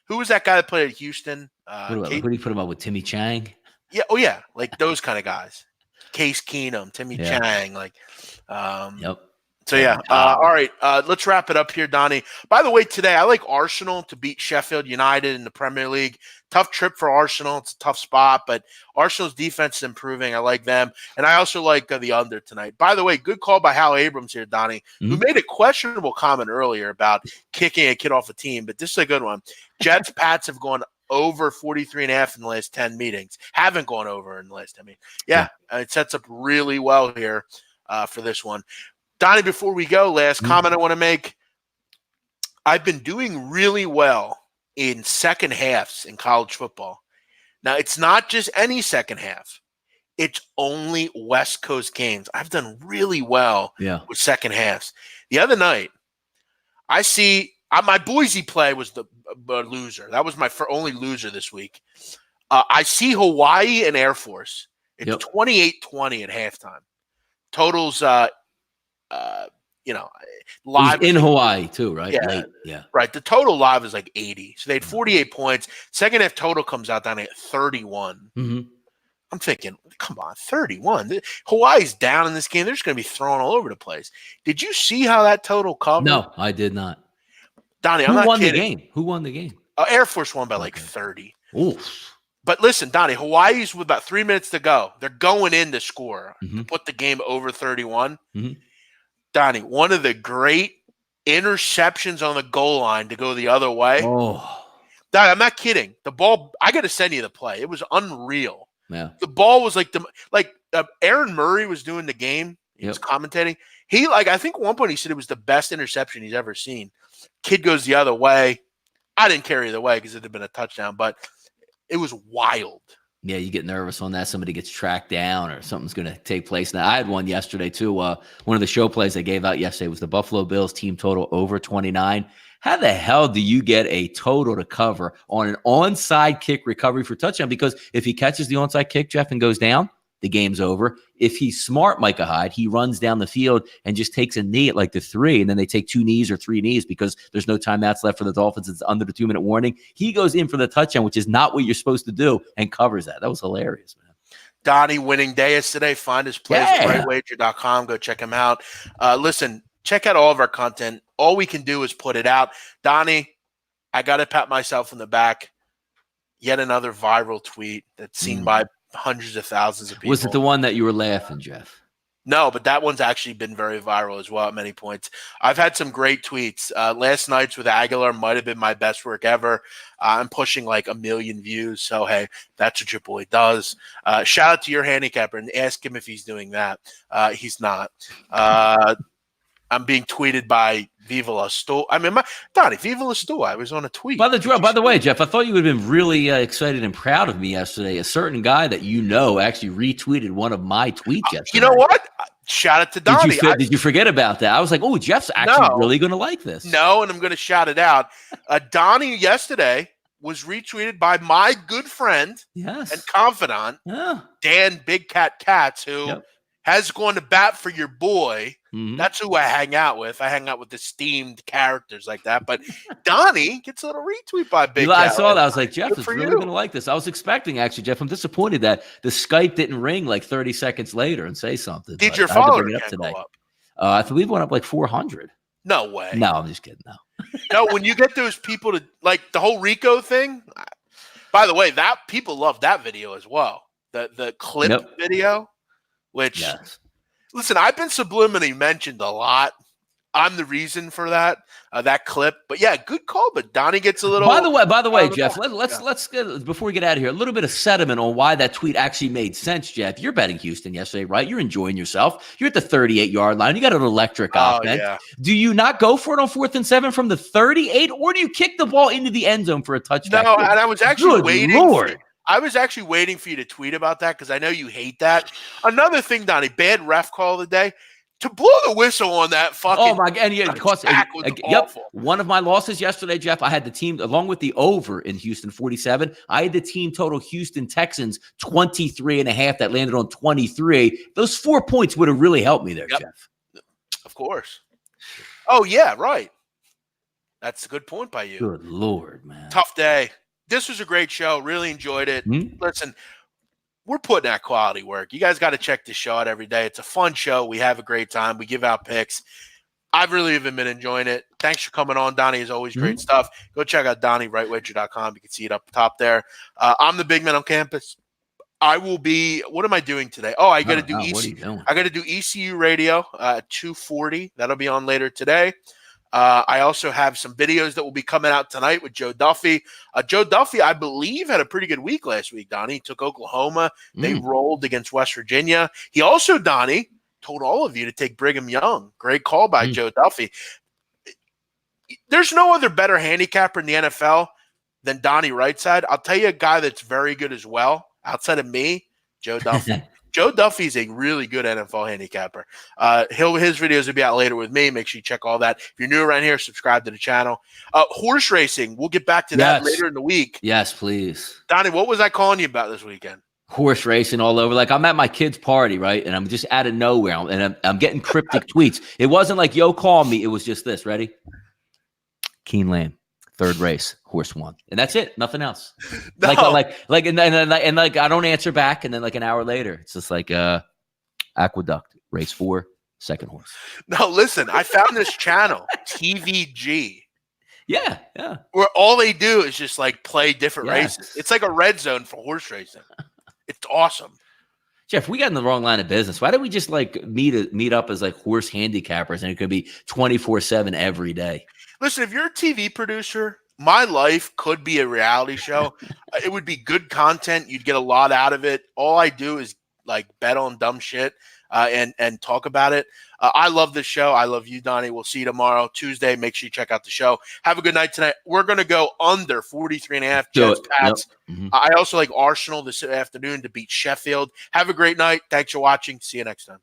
who was that guy that played at Houston? Who do you put him up with? Timmy Chang? Yeah. Oh, yeah. Like those kind of guys. Case Keenum, Timmy Chang. Yep. So, yeah. All right. Let's wrap it up here, Donnie. By the way, today I like Arsenal to beat Sheffield United in the Premier League. Tough trip for Arsenal. It's a tough spot, but Arsenal's defense is improving. I like them. And I also like the under tonight. By the way, good call by Hal Abrams here, Donnie, who made a questionable comment earlier about kicking a kid off a team, but this is a good one. Jets, Pats have gone over 43.5 in the last 10 meetings. Haven't gone over in the last 10 meetings. Yeah, it sets up really well here for this one. Donnie, before we go, last comment I want to make. I've been doing really well in second halves in college football. Now, it's not just any second half. It's only West Coast games. I've done really well with second halves. The other night, I see my Boise play was the loser. That was my only loser this week. I see Hawaii and Air Force. It's 28-20 at halftime. Totals live in Hawaii too, right? Yeah, right. The total live is like 80. So they had 48 points. Second half total comes out down at 31. I'm thinking, come on, 31. Hawaii's down in this game. They're just going to be thrown all over the place. Did you see how that total covered? No, I did not. Donnie, I'm not kidding. Who won the game? Air Force won by like 30. Oof. But listen, Donnie, Hawaii's with about 3 minutes to go. They're going in to score to put the game over 31. Donnie, one of the great interceptions on the goal line to go the other way. Oh, Donnie, I'm not kidding. The ball, I got to send you the play. It was unreal. Yeah. The ball was like Aaron Murray was doing the game. He was commentating. He I think at one point he said it was the best interception he's ever seen. Kid goes the other way. I didn't care either way because it had been a touchdown, but it was wild. Yeah, you get nervous on that. Somebody gets tracked down or something's going to take place. Now, I had one yesterday, too. One of the show plays I gave out yesterday was the Buffalo Bills team total over 29. How the hell do you get a total to cover on an onside kick recovery for touchdown? Because if he catches the onside kick, Jeff, and goes down, the game's over. If he's smart, Micah Hyde, he runs down the field and just takes a knee at like the 3, and then they take 2 knees or 3 knees because there's no timeouts left for the Dolphins. It's under the 2-minute warning. He goes in for the touchdown, which is not what you're supposed to do, and covers that. That was hilarious, man. Donnie, winning day is today. Find his plays at rightwager.com. Go check him out. Listen, check out all of our content. All we can do is put it out. Donnie, I got to pat myself on the back. Yet another viral tweet that's seen by hundreds of thousands of people. Was it the one that you were laughing, Jeff? No, but that one's actually been very viral as well at many points. I've had some great tweets. Last night's with Aguilar might have been my best work ever. I'm pushing like 1 million views. So, hey, that's what your boy does. Shout out to your handicapper and ask him if he's doing that. He's not. I'm being tweeted by Viva La Sto. I mean, Donnie, Viva La Sto. I was on a tweet. By the way, Jeff, I thought you would have been really excited and proud of me yesterday. A certain guy that actually retweeted one of my tweets yesterday. You know what? Shout out to Donnie. Did you forget about that? I was like, oh, Jeff's actually really going to like this. No, and I'm going to shout it out. Donnie yesterday was retweeted by my good friend and confidant, Dan Big Cat Katz, who has gone to bat for your boy. That's who I hang out with. I hang out with esteemed characters like that. But Donnie gets a little retweet by Big Cat. I saw that. I was like, Jeff is really going to like this. I was expecting, actually, Jeff. I'm disappointed that the Skype didn't ring like 30 seconds later and say something. Did your follower count go up? I believe it went up like 400. No way. No, I'm just kidding. No. No, when you get those people to like the whole Rico thing. By the way, that people love that video as well. The clip video, which listen, I've been subliminally mentioned a lot. I'm the reason for that clip. But yeah, good call. But Donnie gets a little. By the way, Jeff, let's get, before we get out of here, a little bit of sediment on why that tweet actually made sense, Jeff. You're betting Houston yesterday, right? You're enjoying yourself. You're at the 38-yard line. You got an electric offense. Yeah. Do you not go for it on 4th and 7 from the 38, or do you kick the ball into the end zone for a touchdown? No, and I was actually waiting. I was actually waiting for you to tweet about that because I know you hate that. Another thing, Donnie, bad ref call of the day. To blow the whistle on that fucking awful. One of my losses yesterday, Jeff, I had the team, along with the over in Houston, 47. I had the team total Houston Texans 23.5 that landed on 23. Those 4 points would have really helped me there, Jeff. Of course. Oh, yeah, right. That's a good point by you. Good Lord, man. Tough day. This was a great show. Really enjoyed it. Listen, we're putting out quality work. You guys got to check this show out every day. It's a fun show. We have a great time. We give out picks. I've really been enjoying it. Thanks for coming on, Donnie. Is always great stuff. Go check out DonnieRightWager.com. You can see it up top there. I'm the big man on campus. I will be. What am I doing today? Oh, I got to do ECU. I got to do ECU radio at 2:40. That'll be on later today. I also have some videos that will be coming out tonight with Joe Duffy. Joe Duffy, I believe, had a pretty good week last week, Donnie. He took Oklahoma. They rolled against West Virginia. He also, Donnie, told all of you to take Brigham Young. Great call by Joe Duffy. There's no other better handicapper in the NFL than Donnie Rightside. I'll tell you a guy that's very good as well, outside of me, Joe Duffy. Joe Duffy's a really good NFL handicapper. His videos will be out later with me. Make sure you check all that. If you're new around here, subscribe to the channel. Horse racing, we'll get back to that later in the week. Yes, please. Donnie, what was I calling you about this weekend? Horse racing all over. Like, I'm at my kid's party, right? And I'm just out of nowhere. And I'm getting cryptic tweets. It wasn't like, yo, call me. It was just this. Ready? Keen Lane. 3rd race, horse won, and that's it. Nothing else. No. And I don't answer back, and then like an hour later, it's just like Aqueduct, race 4, 2nd horse. No, listen, I found this channel, TVG. Yeah. Where all they do is just like play different races. It's like a red zone for horse racing. It's awesome. Jeff, we got in the wrong line of business. Why don't we just like meet up as like horse handicappers, and it could be 24/7 every day? Listen, if you're a TV producer, my life could be a reality show. It would be good content. You'd get a lot out of it. All I do is like bet on dumb shit and talk about it. I love this show. I love you, Donnie. We'll see you tomorrow, Tuesday. Make sure you check out the show. Have a good night tonight. We're going to go under 43.5 Jets, Pats. I also like Arsenal this afternoon to beat Sheffield. Have a great night. Thanks for watching. See you next time.